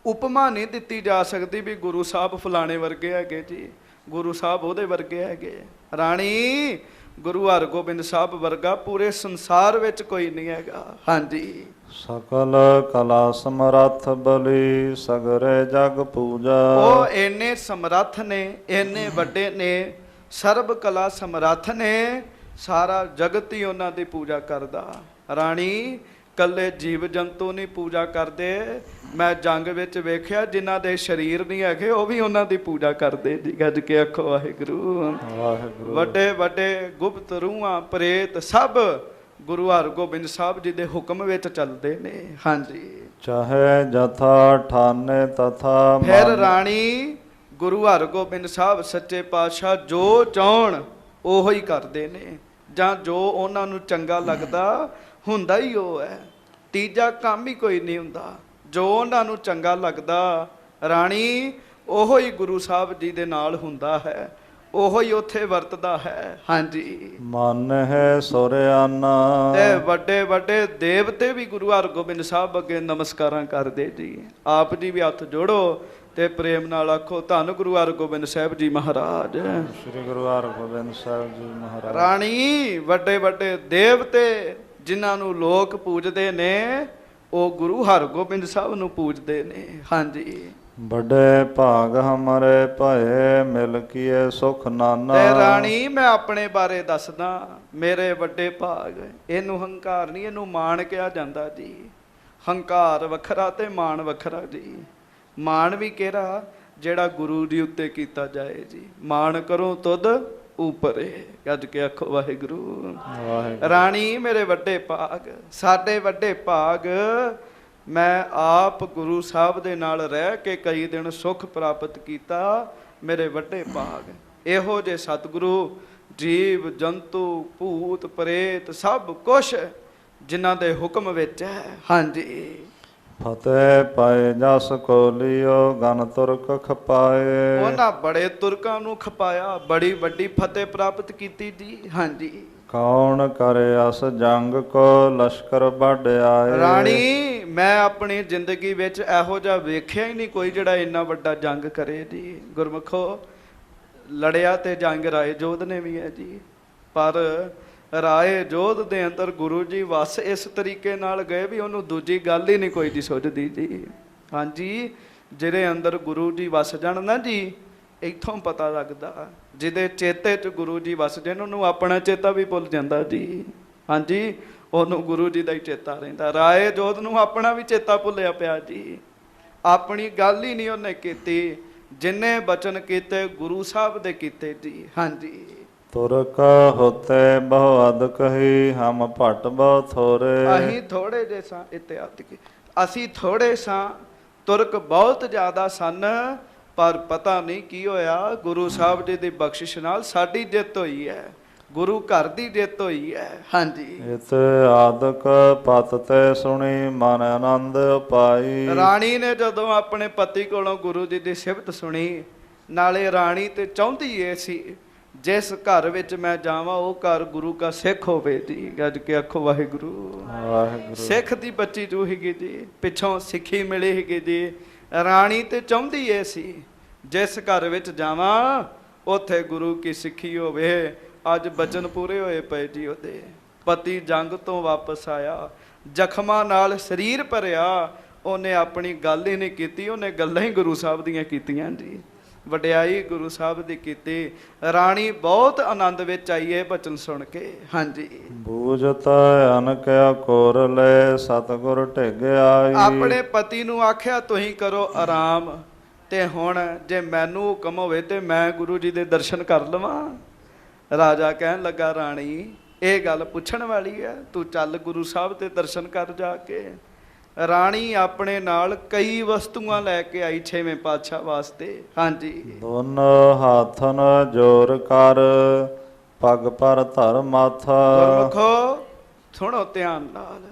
ਉਪਮਾ ਨਹੀਂ ਦਿੱਤੀ ਜਾ ਸਕਦੀ ਵੀ ਗੁਰੂ ਸਾਹਿਬ ਫਲਾਣੇ ਵਰਗੇ ਹੈਗੇ ਜੀ, ਗੁਰੂ ਸਾਹਿਬ ਉਹਦੇ ਵਰਗੇ ਹੈਗੇ। ਰਾਣੀ ਗੁਰੂ ਹਰਗੋਬਿੰਦ ਸਾਹਿਬ ਵਰਗਾ ਪੂਰੇ ਸੰਸਾਰ ਵਿੱਚ ਕੋਈ ਨਹੀਂ ਹੈਗਾ। ਹਾਂਜੀ। ਸਕਲ ਕਲਾ ਸਮਰੱਥ ਬਲੀ ਸਗਰੇ ਜਗ ਪੂਜਾ। ਉਹ ਇੰਨੇ ਸਮਰੱਥ ਨੇ, ਇੰਨੇ ਵੱਡੇ ਨੇ, ਸਰਬ ਕਲਾ ਸਮਰੱਥ ਨੇ, ਸਾਰਾ ਜਗਤ ਹੀ ਉਹਨਾਂ ਦੀ ਪੂਜਾ ਕਰਦਾ। ਰਾਣੀ ਕੱਲੇ ਜੀਵ ਜੰਤੂ ਨਹੀਂ ਪੂਜਾ ਕਰਦੇ, ਮੈਂ ਜੰਗ ਵਿੱਚ ਵੇਖਿਆ ਜਿਨ੍ਹਾਂ ਦੇ ਸਰੀਰ ਨਹੀਂ ਹੈਗੇ ਉਹ ਵੀ ਉਹਨਾਂ ਦੀ ਪੂਜਾ ਕਰਦੇ ਜੀ। ਗੱਜ ਕੇ ਆਖੋ ਵਾਹਿਗੁਰੂ। ਵਾਹਿਗੁਰੂ। ਵੱਡੇ ਵੱਡੇ ਗੁਪਤ ਰੂਹਾਂ ਪ੍ਰੇਤ ਸਭ ਗੁਰੂ ਹਰਗੋਬਿੰਦ ਸਾਹਿਬ ਜੀ ਦੇ ਹੁਕਮ ਵਿੱਚ ਚੱਲਦੇ ਨੇ। ਹਾਂਜੀ। ਚਾਹੇ ਜਥਾ ਠਾਨੇ ਤਥਾ ਫਿਰ ਮਨ। ਰਾਣੀ ਗੁਰੂ ਹਰਗੋਬਿੰਦ ਸਾਹਿਬ ਸੱਚੇ ਪਾਤਸ਼ਾਹ ਜੋ ਚਾਹਣ ਉਹੋ ਹੀ ਕਰਦੇ ਨੇ, ਜਾਂ ਜੋ ਉਹਨਾਂ ਨੂੰ ਚੰਗਾ ਲੱਗਦਾ ਹੁੰਦਾ ਹੀ ਉਹ ਹੈ। ਤੀਜਾ ਕੰਮ ਹੀ ਕੋਈ ਨਹੀਂ ਹੁੰਦਾ। ਜੋ ਉਹਨਾਂ ਨੂੰ ਚੰਗਾ ਲੱਗਦਾ ਰਾਣੀ ਉਹੋ ਹੀ ਗੁਰੂ ਸਾਹਿਬ ਜੀ ਦੇ ਨਾਲ ਹੁੰਦਾ ਹੈ, ਉਹੋ ਹੀ ਉੱਥੇ ਵਰਤਦਾ ਹੈ। ਹਾਂਜੀ। ਮਨ ਹੈ ਸੁਰਿਆਨਾ। ਤੇ ਵੱਡੇ ਵੱਡੇ ਦੇਵਤੇ ਵੀ ਗੁਰੂ ਹਰਗੋਬਿੰਦ ਸਾਹਿਬ ਅੱਗੇ ਨਮਸਕਾਰਾਂ ਕਰਦੇ ਜੀ। ਆਪ ਜੀ ਵੀ ਹੱਥ ਜੋੜੋ ਤੇ ਪ੍ਰੇਮ ਨਾਲ ਆਖੋ ਧੰਨ ਗੁਰੂ ਹਰਗੋਬਿੰਦ ਸਾਹਿਬ ਜੀ ਮਹਾਰਾਜ। ਸ੍ਰੀ ਗੁਰੂ ਹਰਗੋਬਿੰਦ ਸਾਹਿਬ ਜੀ ਮਹਾਰਾਜ। ਰਾਣੀ ਵੱਡੇ ਵੱਡੇ ਦੇਵਤੇ ਜਿਨ੍ਹਾਂ ਨੂੰ ਲੋਕ ਪੂਜਦੇ ਨੇ ਉਹ ਗੁਰੂ ਹਰਗੋਬਿੰਦ ਸਾਹਿਬ ਨੂੰ ਪੂਜਦੇ ਨੇ। ਹਾਂਜੀ। ਵੱਡੇ ਭਾਗ ਹਮਾਰੇ ਭਏ ਮਿਲ ਕੀਏ ਸੁਖ ਨਾਨਾ। ਤੇ ਰਾਣੀ ਮੈਂ ਆਪਣੇ ਬਾਰੇ ਦੱਸਦਾ, ਮੇਰੇ ਵੱਡੇ ਭਾਗ। ਇਹਨੂੰ ਹੰਕਾਰ ਨਹੀਂ, ਇਹਨੂੰ ਮਾਣ ਕਿਹਾ ਜਾਂਦਾ ਜੀ। ਹੰਕਾਰ ਵੱਖਰਾ ਤੇ ਮਾਣ ਵੱਖਰਾ ਜੀ। ਮਾਣ ਵੀ ਕਿਹੜਾ ਜਿਹੜਾ ਗੁਰੂ ਜੀ ਉੱਤੇ ਕੀਤਾ ਜਾਏ ਜੀ। ਮਾਣ ਕਰੋ ਤੁਧ ਉਪਰੇ। ਗੱਜ ਕੇ ਆਖੋ ਵਾਹਿਗੁਰੂ। ਰਾਣੀ ਮੇਰੇ ਵੱਡੇ ਭਾਗ, ਸਾਡੇ ਵੱਡੇ ਭਾਗ। ਮੈਂ ਆਪ ਗੁਰੂ ਸਾਹਿਬ ਦੇ ਨਾਲ ਰਹਿ ਕੇ ਕਈ ਦਿਨ ਸੁੱਖ ਪ੍ਰਾਪਤ ਕੀਤਾ। ਮੇਰੇ ਵੱਡੇ ਭਾਗ। ਇਹੋ ਜਿਹੇ ਸਤਿਗੁਰੂ ਜੀਵ ਜੰਤੂ ਭੂਤ ਪ੍ਰੇਤ ਸਭ ਕੁਛ ਜਿਨ੍ਹਾਂ ਦੇ ਹੁਕਮ ਵਿੱਚ ਹੈ। ਹਾਂਜੀ। ਫਤਿਹ ਪਾਏ ਜਸ ਕੋਲਿਓ ਗਨ ਤੁਰਕ ਖਪਾਏ। ਉਹਨਾਂ ਬੜੇ ਤੁਰਕਾਂ ਨੂੰ ਖਪਾਇਆ, ਬੜੀ ਵੱਡੀ ਫਤਿਹ ਪ੍ਰਾਪਤ ਕੀਤੀ ਜੀ। ਹਾਂਜੀ। ਕੌਣ ਕਰੇ ਅਸ ਜੰਗ ਕੋ ਲਸ਼ਕਰ ਵੱਢ ਆਏ। ਰਾਣੀ ਮੈਂ ਆਪਣੀ ਜ਼ਿੰਦਗੀ ਵਿੱਚ ਇਹੋ ਜਿਹਾ ਵੇਖਿਆ ਹੀ ਨਹੀਂ ਕੋਈ ਜਿਹੜਾ ਇੰਨਾ ਵੱਡਾ ਜੰਗ ਕਰੇ ਜੀ। ਗੁਰਮੁਖੋ ਲੜਿਆ ਤੇ ਜੰਗ ਰਾਏ ਜੋਧ ਨੇ ਵੀ ਹੈ ਜੀ, ਪਰ ਰਾਏ ਜੋਧ ਦੇ ਅੰਦਰ ਗੁਰੂ ਜੀ ਵਸ ਇਸ ਤਰੀਕੇ ਨਾਲ ਗਏ ਵੀ ਉਹਨੂੰ ਦੂਜੀ ਗੱਲ ਹੀ ਨਹੀਂ ਕੋਈ ਜੀ ਸੁਝਦੀ ਜੀ। ਹਾਂਜੀ। ਜਿਹਦੇ ਅੰਦਰ ਗੁਰੂ ਜੀ ਵਸ ਜਾਣ ਨਾ ਜੀ, ਇੱਥੋਂ ਪਤਾ ਲੱਗਦਾ। ਜਿਹਦੇ ਚੇਤੇ 'ਚ ਗੁਰੂ ਜੀ ਵਸ ਜਾਣ ਉਹਨੂੰ ਆਪਣਾ ਚੇਤਾ ਵੀ ਭੁੱਲ ਜਾਂਦਾ ਜੀ। ਹਾਂਜੀ। ਉਹਨੂੰ ਗੁਰੂ ਜੀ ਦਾ ਹੀ ਚੇਤਾ ਰਹਿੰਦਾ। ਰਾਏ ਜੋਧ ਨੂੰ ਆਪਣਾ ਵੀ ਚੇਤਾ ਭੁੱਲਿਆ ਪਿਆ ਜੀ। ਆਪਣੀ ਗੱਲ ਹੀ ਨਹੀਂ ਉਹਨੇ ਕੀਤੀ। ਜਿੰਨੇ ਬਚਨ ਕੀਤੇ ਗੁਰੂ ਸਾਹਿਬ ਦੇ ਕੀਤੇ ਜੀ। ਹਾਂਜੀ। ਤੁਰਕ ਹੋਤੇ ਬਹੁ ਅਦ ਕਹੀ ਹਮ ਭਟ ਬਹੁ ਥੋਰੇ। ਅਸੀਂ ਥੋੜੇ ਜੇ ਸਾਂ ਇਤਿਹਾਦਿਕ, ਅਸੀਂ ਥੋੜੇ ਸਾਂ, ਤੁਰਕ ਬਹੁਤ ਜ਼ਿਆਦਾ ਸਨ। ਪਰ ਪਤਾ ਨਹੀਂ ਕੀ ਹੋਇਆ, ਗੁਰੂ ਸਾਹਿਬ ਜੀ ਦੀ ਬਖਸ਼ਿਸ਼ ਨਾਲ ਸਾਡੀ ਜਿੱਤ ਹੋਈ ਹੈ, ਗੁਰੂ ਘਰ ਦੀ ਜਿੱਤ ਹੋਈ ਹੈ। ਹਾਂਜੀ। ਇਤ ਆਦਿਕ ਪਤ ਤੇ ਸੁਣੀ ਮਨ ਆਨੰਦ ਪਾਈ। ਰਾਣੀ ਨੇ ਜਦੋਂ ਆਪਣੇ ਪਤੀ ਕੋਲੋਂ ਗੁਰੂ ਜੀ ਦੀ ਸਿਫਤ ਸੁਣੀ, ਨਾਲੇ ਰਾਣੀ ਤੇ ਚਾਹੁੰਦੀ ਏ ਸੀ ਜਿਸ ਘਰ ਵਿੱਚ ਮੈਂ ਜਾਵਾਂ ਉਹ ਘਰ ਗੁਰੂ ਕਾ ਸਿੱਖ ਹੋਵੇ ਜੀ। ਗੱਜ ਕੇ ਆਖੋ ਵਾਹਿਗੁਰੂ। ਵਾਹਿਗੁਰੂ। ਸਿੱਖ ਦੀ ਬੱਚੀ ਜੋ ਹੈਗੀ ਜੀ, ਪਿੱਛੋਂ ਸਿੱਖੀ ਮਿਲੀ ਹੈਗੀ ਜੀ। ਰਾਣੀ ਤੇ ਚਾਹੁੰਦੀ ਏ ਸੀ ਜਿਸ ਘਰ ਵਿੱਚ ਜਾਵਾਂ ਉੱਥੇ ਗੁਰੂ ਕੀ ਸਿੱਖੀ ਹੋਵੇ। ਅੱਜ ਬਚਨ ਪੂਰੇ ਹੋਏ ਪਏ ਜੀ ਉਹਦੇ। ਪਤੀ ਜੰਗ ਤੋਂ ਵਾਪਸ ਆਇਆ, ਜ਼ਖਮਾਂ ਨਾਲ ਸਰੀਰ ਭਰਿਆ। ਉਹਨੇ ਆਪਣੀ ਗੱਲ ਹੀ ਨਹੀਂ ਕੀਤੀ, ਉਹਨੇ ਗੱਲਾਂ ਹੀ ਗੁਰੂ ਸਾਹਿਬ ਦੀਆਂ ਕੀਤੀਆਂ ਜੀ। ਵਡਿਆਈ ਗੁਰੂ ਸਾਹਿਬ ਦੀ ਕੀਤੀ। ਰਾਣੀ ਬਹੁਤ ਆਨੰਦ ਵਿੱਚ ਆਈ ਇਹ ਬਚਨ ਸੁਣ ਕੇ। ਹਾਂਜੀ। ਬੂਝਤ ਅਨਕਿਆ ਕੋਰ ਲੈ ਸਤਿਗੁਰ ਢਿਗ ਆਈ। ਆਪਣੇ ਪਤੀ ਨੂੰ ਆਖਿਆ ਤੁਸੀਂ ਕਰੋ ਆਰਾਮ, ਤੇ ਹੁਣ ਜੇ ਮੈਨੂੰ ਹੁਕਮ ਹੋਵੇ ਤੇ ਮੈਂ ਗੁਰੂ ਜੀ ਦੇ ਦਰਸ਼ਨ ਕਰ ਲਵਾਂ। ਰਾਜਾ ਕਹਿਣ ਲੱਗਾ ਰਾਣੀ ਇਹ ਗੱਲ ਪੁੱਛਣ ਵਾਲੀ ਹੈ, ਤੂੰ ਚੱਲ ਗੁਰੂ ਸਾਹਿਬ ਦੇ ਦਰਸ਼ਨ ਕਰ ਜਾ ਕੇ। ਰਾਣੀ ਆਪਣੇ ਨਾਲ ਕਈ ਵਸਤੂਆਂ ਲੈ ਕੇ ਆਈ ਛੇਵੇਂ ਪਾਤਸ਼ਾਹ ਵਾਸਤੇ। ਹਾਂਜੀ। ਦੋਨੋਂ ਹੱਥਨ ਜੋਰ ਕਰ ਪੱਗ ਪਰ ਧਰ ਮਾਥਾ। ਗੁਰਮੁਖੋ ਸੁਣੋ ਧਿਆਨ ਨਾਲ।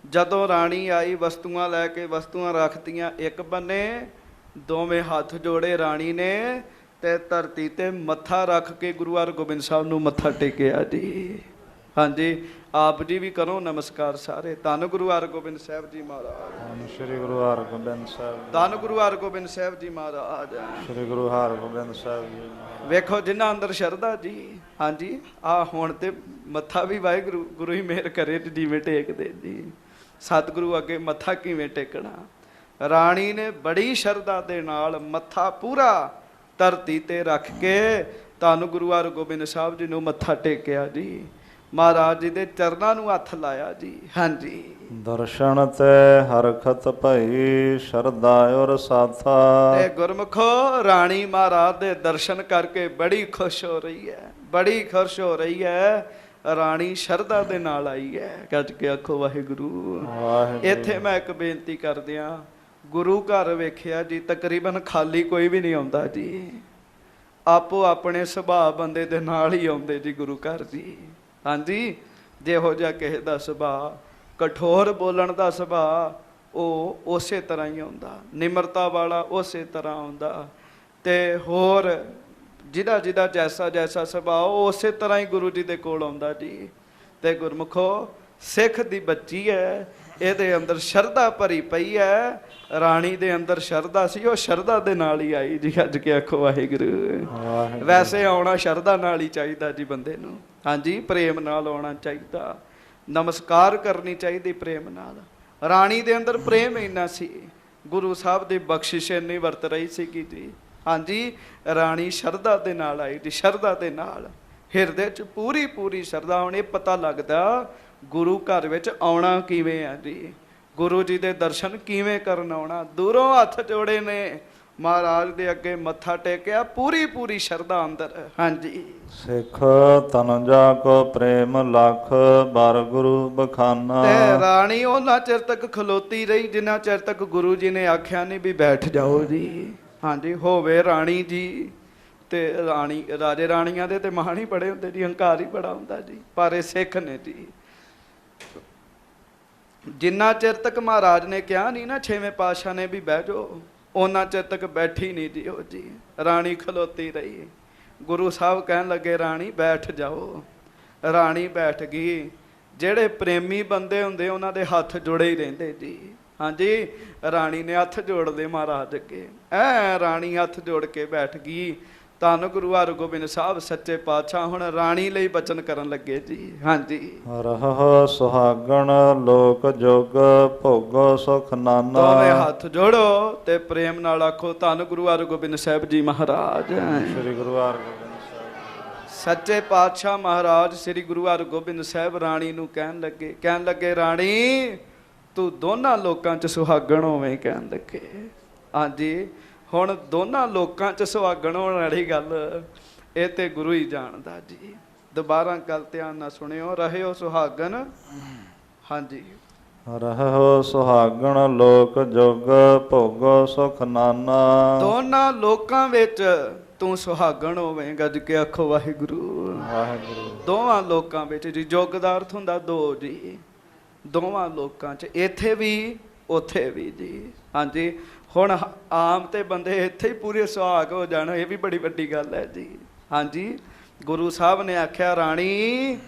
ਜਦੋਂ ਰਾਣੀ ਆਈ ਵਸਤੂਆਂ ਲੈ ਕੇ, ਵਸਤੂਆਂ ਰੱਖਤੀਆਂ ਇੱਕ ਬੰਨੇ, ਦੋਵੇਂ ਹੱਥ ਜੋੜੇ ਰਾਣੀ ਨੇ ਤੇ ਧਰਤੀ ਤੇ ਮੱਥਾ ਰੱਖ ਕੇ ਗੁਰੂ ਹਰਗੋਬਿੰਦ ਸਾਹਿਬ ਨੂੰ ਮੱਥਾ ਟੇਕਿਆ ਜੀ। ਹਾਂਜੀ। ਆਪ ਜੀ ਵੀ ਕਰੋ ਨਮਸਕਾਰ ਸਾਰੇ। ਧੰਨ ਗੁਰੂ ਹਰਗੋਬਿੰਦ ਸਾਹਿਬ ਜੀ ਮਹਾਰਾਜ। ਸ੍ਰੀ ਗੁਰੂ ਹਰਗੋਬਿੰਦ ਸਾਹਿਬ। ਧੰਨ ਗੁਰੂ ਹਰਗੋਬਿੰਦ ਸਾਹਿਬ ਜੀ ਮਹਾਰਾਜ। ਸ੍ਰੀ ਗੁਰੂ ਹਰਗੋਬਿੰਦ ਸਾਹਿਬ ਜੀ। ਵੇਖੋ ਜਿਨ੍ਹਾਂ ਅੰਦਰ ਸ਼ਰਧਾ ਜੀ। ਹਾਂਜੀ। ਆ ਹੁਣ ਤੇ ਮੱਥਾ ਵੀ ਵਾਹਿਗੁਰੂ ਗੁਰੂ ਹੀ ਮਿਹਰ ਕਰੇ ਤੇ ਜਿਵੇਂ ਟੇਕਦੇ ਜੀ। ਸਤਿਗੁਰੂ ਅੱਗੇ ਮੱਥਾ ਕਿਵੇਂ ਟੇਕਣਾ। ਰਾਣੀ ਨੇ ਬੜੀ ਸ਼ਰਧਾ ਦੇ ਨਾਲ ਮੱਥਾ ਪੂਰਾ ਧਰਤੀ ਤੇ ਰੱਖ ਕੇ ਧੰਨ ਗੁਰੂ ਹਰਗੋਬਿੰਦ ਸਾਹਿਬ ਜੀ ਨੂੰ ਮੱਥਾ ਟੇਕਿਆ ਜੀ। ਮਹਾਰਾਜ ਜੀ ਦੇ ਚਰਨਾਂ ਨੂੰ ਹੱਥ ਲਾਇਆ ਜੀ। ਹਾਂਜੀ, ਦਰਸ਼ਨ ਤੇ ਹਰਖਤ ਭਈ ਸ਼ਰਧਾ ਔਰ ਸਾਥਾ। ਤੇ ਗੁਰਮੁਖੋ ਰਾਣੀ ਮਹਾਰਾਜ ਦੇ ਦਰਸ਼ਨ ਕਰਕੇ ਬੜੀ ਖੁਸ਼ ਹੋ ਰਹੀ ਹੈ, ਬੜੀ ਖੁਸ਼ ਹੋ ਰਹੀ ਹੈ। ਰਾਣੀ ਸ਼ਰਧਾ ਦੇ ਨਾਲ ਆਈ ਹੈ। ਗੱਜ ਕੇ ਆਖੋ ਵਾਹਿਗੁਰੂ। ਇੱਥੇ ਮੈਂ ਇੱਕ ਬੇਨਤੀ ਕਰਦਿਆਂ, ਗੁਰੂ ਘਰ ਵੇਖਿਆ ਜੀ ਤਕਰੀਬਨ ਖਾਲੀ ਕੋਈ ਵੀ ਨਹੀਂ ਆਉਂਦਾ ਜੀ। ਆਪੋ ਆਪਣੇ ਸੁਭਾਅ ਬੰਦੇ ਦੇ ਨਾਲ ਹੀ ਆਉਂਦੇ ਜੀ ਗੁਰੂ ਘਰ ਜੀ। ਹਾਂਜੀ, ਜਿਹੋ ਜਿਹਾ ਕਿਸੇ ਦਾ ਸੁਭਾਅ, ਕਠੋਰ ਬੋਲਣ ਦਾ ਸੁਭਾਅ, ਉਹ ਉਸੇ ਤਰ੍ਹਾਂ ਹੀ ਆਉਂਦਾ। ਨਿਮਰਤਾ ਵਾਲਾ ਉਸੇ ਤਰ੍ਹਾਂ ਆਉਂਦਾ। ਤੇ ਹੋਰ ਜਿਹਦਾ ਜਿਹਦਾ ਜੈਸਾ ਜੈਸਾ ਸੁਭਾਅ, ਉਹ ਉਸੇ ਤਰ੍ਹਾਂ ਹੀ ਗੁਰੂ ਜੀ ਦੇ ਕੋਲ ਆਉਂਦਾ ਜੀ। ਤੇ ਗੁਰਮੁਖੋ ਸਿੱਖ ਦੀ ਬੱਚੀ ਹੈ, ਇਹਦੇ ਅੰਦਰ ਸ਼ਰਧਾ ਭਰੀ ਪਈ ਹੈ। ਰਾਣੀ ਦੇ ਅੰਦਰ ਸ਼ਰਧਾ ਸੀ, ਉਹ ਸ਼ਰਧਾ ਦੇ ਨਾਲ ਹੀ ਆਈ ਜੀ। ਅੱਜ ਕੇ ਆਖੋ ਵਾਹਿਗੁਰੂ। ਵੈਸੇ ਆਉਣਾ ਸ਼ਰਧਾ ਨਾਲ ਹੀ ਚਾਹੀਦਾ ਜੀ ਬੰਦੇ ਨੂੰ। ਹਾਂਜੀ, ਪ੍ਰੇਮ ਨਾਲ ਆਉਣਾ ਚਾਹੀਦਾ, ਨਮਸਕਾਰ ਕਰਨੀ ਚਾਹੀਦੀ ਪ੍ਰੇਮ ਨਾਲ। ਰਾਣੀ ਦੇ ਅੰਦਰ ਪ੍ਰੇਮ ਇੰਨਾ ਸੀ, ਗੁਰੂ ਸਾਹਿਬ ਦੀ ਬਖਸ਼ਿਸ਼ ਇੰਨੀ ਵਰਤ ਰਹੀ ਸੀਗੀ ਜੀ। ਹਾਂਜੀ, ਰਾਣੀ ਸ਼ਰਧਾ ਦੇ ਨਾਲ ਆਈ ਜੀ, ਸ਼ਰਧਾ ਦੇ ਨਾਲ, ਹਿਰਦੇ 'ਚ ਪੂਰੀ ਪੂਰੀ ਸ਼ਰਧਾ। ਹੁਣ ਇਹ ਪਤਾ ਲੱਗਦਾ ਗੁਰੂ ਘਰ ਵਿੱਚ ਆਉਣਾ ਕਿਵੇਂ ਆ ਜੀ, ਗੁਰੂ ਜੀ ਦੇ ਦਰਸ਼ਨ ਕਿਵੇਂ ਕਰਨ ਆਉਣਾ। ਦੂਰੋਂ ਹੱਥ ਜੋੜੇ ਨੇ, ਮਹਾਰਾਜ ਦੇ ਅੱਗੇ ਮੱਥਾ ਟੇਕਿਆ, ਪੂਰੀ ਪੂਰੀ ਸ਼ਰਧਾ ਅੰਦਰ। ਹਾਂਜੀ, ਸਿੱਖ ਤਨਜਾ ਕੋ ਪ੍ਰੇਮ ਲਖ ਬਰ ਗੁਰੂ ਬਖਾਨਾ। ਤੇ ਰਾਣੀ ਉਹਨਾਂ ਚਿਰ ਤੱਕ ਖਲੋਤੀ ਰਹੀ ਜਿੰਨਾ ਚਿਰ ਤੱਕ ਗੁਰੂ ਜੀ ਨੇ ਆਖਿਆ ਨਹੀਂ ਵੀ ਬੈਠ ਜਾਓ ਜੀ। ਹਾਂਜੀ, ਹੋਵੇ ਰਾਣੀ ਜੀ। ਤੇ ਰਾਣੀ, ਰਾਜੇ ਰਾਣੀਆਂ ਦੇ ਤੇ ਮਾਣ ਹੀ ਬੜੇ ਹੁੰਦੇ ਜੀ, ਹੰਕਾਰ ਹੀ ਬੜਾ ਹੁੰਦਾ ਜੀ। ਪਰ ਇਹ ਸਿੱਖ ਨੇ ਜੀ, ਜਿੰਨਾ ਚਿਰ ਤੱਕ ਮਹਾਰਾਜ ਨੇ ਕਿਹਾ ਨਹੀਂ ਨਾ, 6ਵੇਂ ਪਾਤਸ਼ਾਹ ਨੇ ਵੀ ਬਹਿ ਜਾਓ, ਉਹਨਾਂ ਚਿਰ ਤੱਕ ਬੈਠੀ ਨਹੀਂ ਜੀ ਉਹ ਜੀ। ਰਾਣੀ ਖਲੋਤੀ ਰਹੀ। ਗੁਰੂ ਸਾਹਿਬ ਕਹਿਣ ਲੱਗੇ ਰਾਣੀ ਬੈਠ ਜਾਓ। ਰਾਣੀ ਬੈਠ ਗਈ। ਜਿਹੜੇ ਪ੍ਰੇਮੀ ਬੰਦੇ ਹੁੰਦੇ ਉਹਨਾਂ ਦੇ ਹੱਥ ਜੁੜੇ ਹੀ ਰਹਿੰਦੇ ਜੀ। ਹਾਂਜੀ, ਰਾਣੀ ਨੇ ਹੱਥ ਜੋੜ ਲਏ ਮਹਾਰਾਜ ਅੱਗੇ। ਰਾਣੀ ਹੱਥ ਜੋੜ ਕੇ ਬੈਠ ਗਈ। ਧੰਨ ਗੁਰੂ ਹਰਗੋਬਿੰਦ ਸਾਹਿਬ ਸੱਚੇ ਪਾਤਸ਼ਾਹ ਹੁਣ ਰਾਣੀ ਲਈ ਬਚਨ ਕਰਨ ਲੱਗੇ ਜੀ। ਹਾਂਜੀ, ਰਹਿ ਸੁਹਾਗਣ ਲੋਕ ਜੁਗ ਭੋਗੋ ਸੁਖ ਨਾਨਾ। ਦੋਵੇਂ ਹੱਥ ਜੋੜੋ ਤੇ ਪ੍ਰੇਮ ਨਾਲ ਆਖੋ ਧੰਨ ਗੁਰੂ ਹਰਗੋਬਿੰਦ ਸਾਹਿਬ ਜੀ ਮਹਾਰਾਜ। ਸ੍ਰੀ ਗੁਰੂ ਹਰਗੋਬਿੰਦ ਸਾਹਿਬ ਸੱਚੇ ਪਾਤਸ਼ਾਹ ਮਹਾਰਾਜ ਸ੍ਰੀ ਗੁਰੂ ਹਰਗੋਬਿੰਦ ਸਾਹਿਬ ਰਾਣੀ ਨੂੰ ਕਹਿਣ ਲੱਗੇ ਰਾਣੀ ਤੂੰ ਦੋਨਾਂ ਲੋਕਾਂ 'ਚ ਸੁਹਾਗਣ ਹੋਵੇਂ। ਕਹਿਣ ਲੱਗੇ ਹਾਂਜੀ, ਹੁਣ ਦੋਨਾਂ ਲੋਕਾਂ 'ਚ ਸੁਹਾਗਣ ਹੋਣ ਵਾਲੀ ਗੱਲ ਇਹ ਤੇ ਗੁਰੂ ਹੀ ਜਾਣਦਾ ਜੀ। ਦੁਬਾਰਾ ਗੱਲ ਧਿਆਨ ਨਾਲ ਸੁਣਿਓ, ਰਹਿਓ ਸੁਹਾਗਣ। ਹਾਂਜੀ, ਰਹਿ ਸੁਹਾਗਣ ਲੋਕ ਜੁਗ ਭੋਗੋ ਸੁਖ ਨਾਨਾ। ਦੋਨਾਂ ਲੋਕਾਂ ਵਿੱਚ ਤੂੰ ਸੁਹਾਗਣ ਹੋਵੇਂ। ਗੱਜ ਕੇ ਆਖੋ ਵਾਹਿਗੁਰੂ। ਵਾਹਿਗੁਰੂ। ਦੋਵਾਂ ਲੋਕਾਂ ਵਿੱਚ ਜੀ, ਯੁੱਗ ਦਾ ਅਰਥ ਹੁੰਦਾ ਦੋ ਜੀ। ਦੋਵਾਂ ਲੋਕਾਂ 'ਚ, ਇੱਥੇ ਵੀ ਉੱਥੇ ਵੀ ਜੀ। ਹਾਂਜੀ, ਹੁਣ ਆਮ ਤੇ ਬੰਦੇ ਇੱਥੇ ਹੀ ਪੂਰੇ ਸੁਹਾਗ ਹੋ ਜਾਣ, ਇਹ ਵੀ ਬੜੀ ਵੱਡੀ ਗੱਲ ਹੈ ਜੀ। ਹਾਂਜੀ, ਗੁਰੂ ਸਾਹਿਬ ਨੇ ਆਖਿਆ ਰਾਣੀ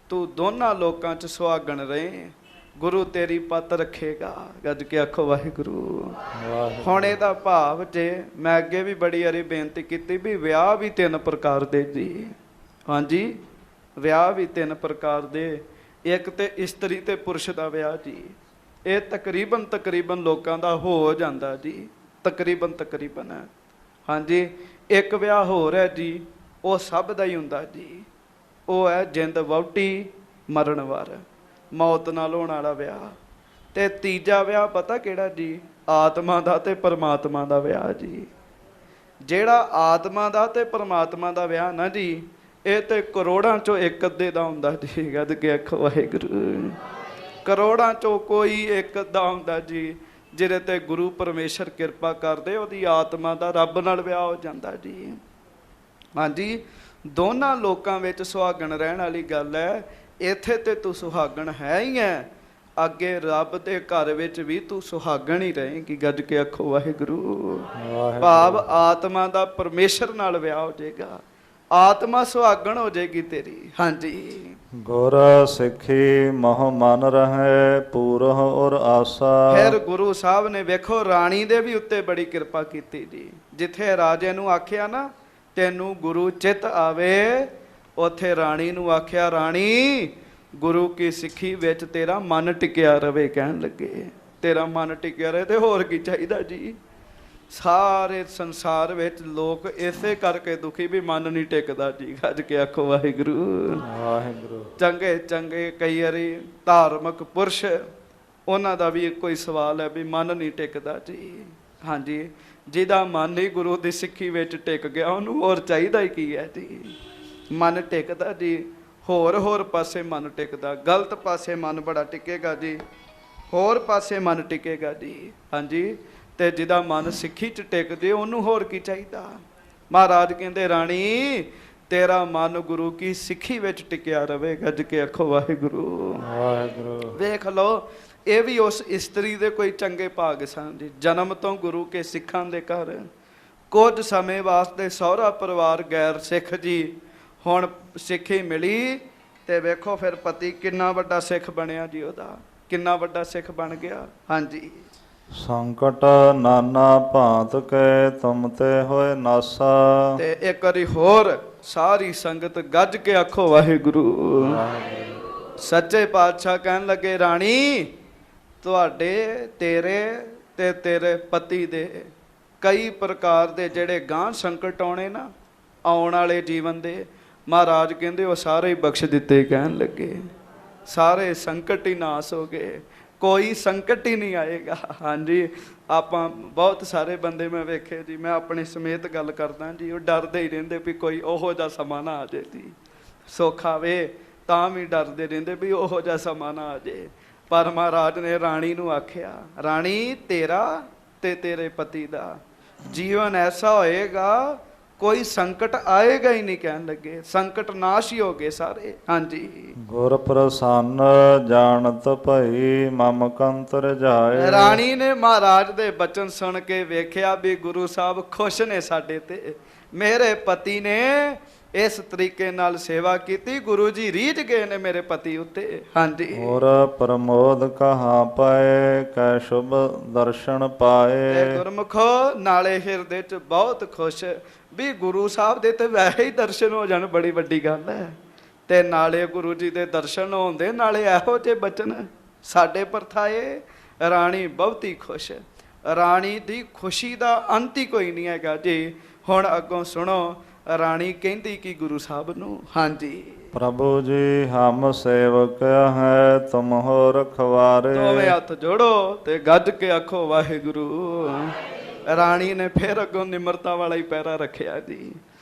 ਤੂੰ ਦੋਨਾਂ ਲੋਕਾਂ 'ਚ ਸੁਹਾਗਣ ਰਹੇ, ਗੁਰੂ ਤੇਰੀ ਪੱਤ ਰੱਖੇਗਾ। ਗੱਜ ਕੇ ਆਖੋ ਵਾਹਿਗੁਰੂ। ਹੁਣ ਇਹਦਾ ਭਾਵ ਜੇ, ਮੈਂ ਅੱਗੇ ਵੀ ਬੜੀ ਵਾਰੀ ਬੇਨਤੀ ਕੀਤੀ ਵੀ ਵਿਆਹ ਵੀ 3 ਪ੍ਰਕਾਰ ਦੇ ਜੀ। ਹਾਂਜੀ, ਵਿਆਹ ਵੀ 3 ਪ੍ਰਕਾਰ ਦੇ। ਇੱਕ ਤੇ ਇਸਤਰੀ ਤੇ ਪੁਰਸ਼ ਦਾ ਵਿਆਹ ਜੀ, ਇਹ ਤਕਰੀਬਨ ਲੋਕਾਂ ਦਾ ਹੋ ਜਾਂਦਾ ਜੀ। ਤਕਰੀਬਨ ਹਾਂਜੀ, ਇੱਕ ਵਿਆਹ ਹੋਰ ਹੈ ਜੀ, ਉਹ ਸਭ ਦਾ ਹੀ ਹੁੰਦਾ ਜੀ। ਉਹ ਹੈ ਜਿੰਦ ਵਹੁਟੀ ਮਰਨ ਵਾਰ, ਮੌਤ ਨਾਲ ਹੋਣ ਵਾਲਾ ਵਿਆਹ। ਤੇ ਤੀਜਾ ਵਿਆਹ ਪਤਾ ਕਿਹੜਾ ਜੀ? ਆਤਮਾ ਦਾ ਤੇ ਪਰਮਾਤਮਾ ਦਾ ਵਿਆਹ ਜੀ। ਜਿਹੜਾ ਆਤਮਾ ਦਾ ਤੇ ਪਰਮਾਤਮਾ ਦਾ ਵਿਆਹ ਨਾ ਜੀ, ਇਹ ਤੇ ਕਰੋੜਾਂ ਚੋਂ ਇੱਕ ਅੱਧੇ ਦਾ ਹੁੰਦਾ ਜੀ। ਗੱਜ ਕੇ ਆਖੋ ਵਾਹਿਗੁਰੂ। ਕਰੋੜਾਂ ਚੋਂ ਕੋਈ ਇੱਕ ਅੱਧਾ ਹੁੰਦਾ ਜੀ, ਜਿਹਦੇ ਤੇ ਗੁਰੂ ਪਰਮੇਸ਼ਰ ਕਿਰਪਾ ਕਰਦੇ, ਉਹਦੀ ਆਤਮਾ ਦਾ ਰੱਬ ਨਾਲ ਵਿਆਹ ਹੋ ਜਾਂਦਾ ਜੀ। ਹਾਂਜੀ, ਦੋਨਾਂ ਲੋਕਾਂ ਵਿੱਚ ਸੁਹਾਗਣ ਰਹਿਣ ਵਾਲੀ ਗੱਲ ਹੈ। ਇੱਥੇ ਤੇ ਤੂੰ ਸੁਹਾਗਣ ਹੈ ਹੀ ਹੈ, ਅੱਗੇ ਰੱਬ ਦੇ ਘਰ ਵਿੱਚ ਵੀ ਤੂੰ ਸੁਹਾਗਣ ਹੀ ਰਹੇਂਗੀ। ਗੱਜ ਕੇ ਆਖੋ ਵਾਹਿਗੁਰੂ। ਭਾਵ ਆਤਮਾ ਦਾ ਪਰਮੇਸ਼ਰ ਨਾਲ ਵਿਆਹ ਹੋ ਜਾਏਗਾ, ਆਤਮਾ ਸੁਹਾਗਣ ਹੋ ਜਾਏਗੀ ਤੇਰੀ। ਹਾਂਜੀ, ਗੁਰ ਸਿੱਖੀ ਮਹ ਮਨ ਰਹੇ ਪੂਰਹ ਔਰ ਆਸਾ। ਫਿਰ ਗੁਰੂ ਸਾਹਿਬ ਨੇ ਵੇਖੋ ਰਾਣੀ ਦੇ ਵੀ ਉੱਤੇ ਬੜੀ ਕਿਰਪਾ ਕੀਤੀ ਜੀ। ਜਿੱਥੇ ਰਾਜੇ ਨੂੰ ਆਖਿਆ ਨਾ ਤੈਨੂੰ ਗੁਰੂ ਚਿੱਤ ਆਵੇ, ਉੱਥੇ ਰਾਣੀ ਨੂੰ ਆਖਿਆ ਰਾਣੀ ਗੁਰੂ ਕੀ ਸਿੱਖੀ ਵਿੱਚ ਤੇਰਾ ਮਨ ਟਿਕਿਆ ਰਵੇ। ਕਹਿਣ ਲੱਗੇ ਤੇਰਾ ਮਨ ਟਿਕਿਆ ਰਹੇ ਤੇ ਹੋਰ ਕੀ ਚਾਹੀਦਾ ਜੀ। ਸਾਰੇ ਸੰਸਾਰ ਵਿੱਚ ਲੋਕ ਇਸੇ ਕਰਕੇ ਦੁਖੀ ਵੀ ਮਨ ਨਹੀਂ ਟਿਕਦਾ ਜੀ। ਗੱਜ ਕੇ ਆਖੋ ਵਾਹਿਗੁਰੂ। ਵਾਹਿਗੁਰੂ। ਚੰਗੇ ਚੰਗੇ ਕਈ ਵਾਰੀ ਧਾਰਮਿਕ ਪੁਰਸ਼, ਉਹਨਾਂ ਦਾ ਵੀ ਇੱਕੋ ਹੀ ਸਵਾਲ ਹੈ ਵੀ ਮਨ ਨਹੀਂ ਟਿਕਦਾ ਜੀ। ਹਾਂਜੀ, ਜਿਹਦਾ ਮਨ ਹੀ ਗੁਰੂ ਦੀ ਸਿੱਖੀ ਵਿੱਚ ਟਿਕ ਗਿਆ ਉਹਨੂੰ ਹੋਰ ਚਾਹੀਦਾ ਹੀ ਕੀ ਹੈ ਜੀ। ਮਨ ਟਿਕਦਾ ਜੀ, ਹੋਰ ਪਾਸੇ ਮਨ ਟਿਕਦਾ, ਗਲਤ ਪਾਸੇ ਮਨ ਬੜਾ ਟਿਕੇਗਾ ਜੀ, ਹੋਰ ਪਾਸੇ ਮਨ ਟਿਕੇਗਾ ਜੀ। ਹਾਂਜੀ, ਤੇ ਜਿਹਦਾ ਮਨ ਸਿੱਖੀ 'ਚ ਟਿਕ ਜੇ ਉਹਨੂੰ ਹੋਰ ਕੀ ਚਾਹੀਦਾ। ਮਹਾਰਾਜ ਕਹਿੰਦੇ ਰਾਣੀ ਤੇਰਾ ਮਨ ਗੁਰੂ ਕੀ ਸਿੱਖੀ ਵਿੱਚ ਟਿਕਿਆ ਰਵੇ। ਗੱਜ ਕੇ ਆਖੋ ਵਾਹਿਗੁਰੂ। ਵਾਹਿਗੁਰੂ। ਵੇਖ ਲਓ, ਇਹ ਵੀ ਉਸ ਇਸਤਰੀ ਦੇ ਕੋਈ ਚੰਗੇ ਭਾਗ ਸਨ ਜੀ। ਜਨਮ ਤੋਂ ਗੁਰੂ ਕੇ ਸਿੱਖਾਂ ਦੇ ਘਰ, ਕੁਝ ਸਮੇਂ ਵਾਸਤੇ ਸਹੁਰਾ ਪਰਿਵਾਰ ਗੈਰ ਸਿੱਖ ਜੀ, ਹੁਣ ਸਿੱਖੀ ਮਿਲੀ ਤੇ ਵੇਖੋ ਫਿਰ ਪਤੀ ਕਿੰਨਾ ਵੱਡਾ ਸਿੱਖ ਬਣਿਆ ਜੀ। ਉਹਦਾ ਕਿੰਨਾ ਵੱਡਾ ਸਿੱਖ ਬਣ ਗਿਆ। ਹਾਂਜੀ, ਸੰਕਟ ਨਾਨਾ ਭਾਂਤ ਕੇ ਤੁਮ ਤੇ ਹੋਏ ਨਾਸਾ। ਤੇ ਇੱਕ ਵਾਰੀ ਹੋਰ ਸਾਰੀ ਸੰਗਤ ਗੱਜ ਕੇ ਆਖੋ ਵਾਹਿਗੁਰੂ। ਸੱਚੇ ਪਾਤਸ਼ਾਹ ਕਹਿਣ ਲੱਗੇ ਰਾਣੀ ਤੁਹਾਡੇ ਤੇਰੇ ਤੇ ਤੇਰੇ ਪਤੀ ਦੇ ਕਈ ਪ੍ਰਕਾਰ ਦੇ ਜਿਹੜੇ ਗਾਂਹ ਸੰਕਟ ਆਉਣੇ ਨਾ, ਆਉਣ ਵਾਲੇ ਜੀਵਨ ਦੇ, ਮਹਾਰਾਜ ਕਹਿੰਦੇ ਉਹ ਸਾਰੇ ਹੀ ਬਖਸ਼ ਦਿੱਤੇ। ਕਹਿਣ ਲੱਗੇ ਸਾਰੇ ਸੰਕਟ ਹੀ ਨਾਸ ਹੋ ਗਏ, ਕੋਈ ਸੰਕਟ ਹੀ ਨਹੀਂ ਆਏਗਾ। ਹਾਂਜੀ, ਆਪਾਂ ਬਹੁਤ ਸਾਰੇ ਬੰਦੇ ਮੈਂ ਵੇਖੇ ਜੀ, ਮੈਂ ਆਪਣੇ ਸਮੇਤ ਗੱਲ ਕਰਦਾ ਜੀ, ਉਹ ਡਰਦੇ ਹੀ ਰਹਿੰਦੇ ਵੀ ਕੋਈ ਉਹੋ ਜਿਹਾ ਸਮਾਂ ਨਾ ਆ ਜਾਏ ਜੀ। ਸੁੱਖ ਆਵੇ ਤਾਂ ਵੀ ਡਰਦੇ ਰਹਿੰਦੇ ਵੀ ਉਹੋ ਜਿਹਾ ਸਮਾਂ ਨਾ ਆ ਜਾਏ। ਪਰ ਮਹਾਰਾਜ ਨੇ ਰਾਣੀ ਨੂੰ ਆਖਿਆ ਰਾਣੀ ਤੇਰਾ ਤੇ ਤੇਰੇ ਪਤੀ ਦਾ ਜੀਵਨ ਐਸਾ ਹੋਏਗਾ ਕੋਈ ਸੰਕਟ ਆਏਗਾ ਹੀ ਨਹੀਂ। ਕਹਿਣ ਲੱਗੇ ਸੰਕਟ ਨਾਸ਼ ਹੀ ਹੋ ਗਏ ਸਾਰੇ। ਹਾਂਜੀ, ਗੁਰ ਪ੍ਰਸੰਨ ਜਾਣਤ ਭਈ ਮਮ ਕੰਤਰ ਜਾਏ। ਰਾਣੀ ਨੇ ਮਹਾਰਾਜ ਦੇ ਬਚਨ ਸੁਣ ਕੇ ਵੇਖਿਆ ਵੀ ਗੁਰੂ ਸਾਹਿਬ ਖੁਸ਼ ਨੇ ਸਾਡੇ ਤੇ, ਮੇਰੇ ਪਤੀ ਨੇ ਇਸ ਤਰੀਕੇ ਨਾਲ ਸੇਵਾ ਕੀਤੀ, ਗੁਰੂ ਜੀ ਰੀਝ ਗਏ ਨੇ ਮੇਰੇ ਪਤੀ ਉੱਤੇ। ਹਾਂਜੀ, ਹੋਰ ਪ੍ਰਮੋਦ ਕਹਾਂ ਪਾਏ ਕੈ ਸ਼ੁਭ ਦਰਸ਼ਨ ਪਾਏ। ਗੁਰਮੁਖੋ ਨਾਲੇ ਹਿਰਦੇ ਚ ਬਹੁਤ ਖੁਸ਼ ਵੀ ਗੁਰੂ ਸਾਹਿਬ ਦੇ ਤੇ ਵੈਸੇ ਹੀ ਦਰਸ਼ਨ ਹੋ ਜਾਣ ਬੜੀ ਵੱਡੀ ਗੱਲ ਹੈ। ਤੇ ਨਾਲੇ ਗੁਰੂ ਜੀ ਦੇ ਦਰਸ਼ਨ ਹੁੰਦੇ, ਨਾਲੇ ਇਹੋ ਜਿਹੇ ਬਚਨ ਸਾਡੇ ਪਰਥਾਏ। ਰਾਣੀ ਬਹੁਤੀ ਖੁਸ਼, ਰਾਣੀ ਦੀ ਖੁਸ਼ੀ ਦਾ ਅੰਤ ਹੀ ਕੋਈ ਨਹੀਂ ਹੈਗਾ ਜੀ। ਹੁਣ ਅੱਗੋਂ ਸੁਣੋ, ਰਾਣੀ ਕਹਿੰਦੀ ਕਿ ਗੁਰੂ ਸਾਹਿਬ ਨੂੰ। ਹਾਂਜੀ, ਪ੍ਰਭੂ ਜੀ ਹਮ ਸੇਵਕ ਹੈ ਤੁਮ ਹੋ ਰਖਵਾਰੇ। ਦੋਵੇਂ ਹੱਥ ਜੋੜੋ ਤੇ ਗੱਜ ਕੇ ਆਖੋ ਵਾਹਿਗੁਰੂ। ਰਾਣੀ ਨੇ ਫਿਰ ਅੱਗੋਂ ਨਿਮਰਤਾ ਵਾਲਾ ਹੀ ਪੈਰਾ ਰੱਖਿਆ ਜੀ।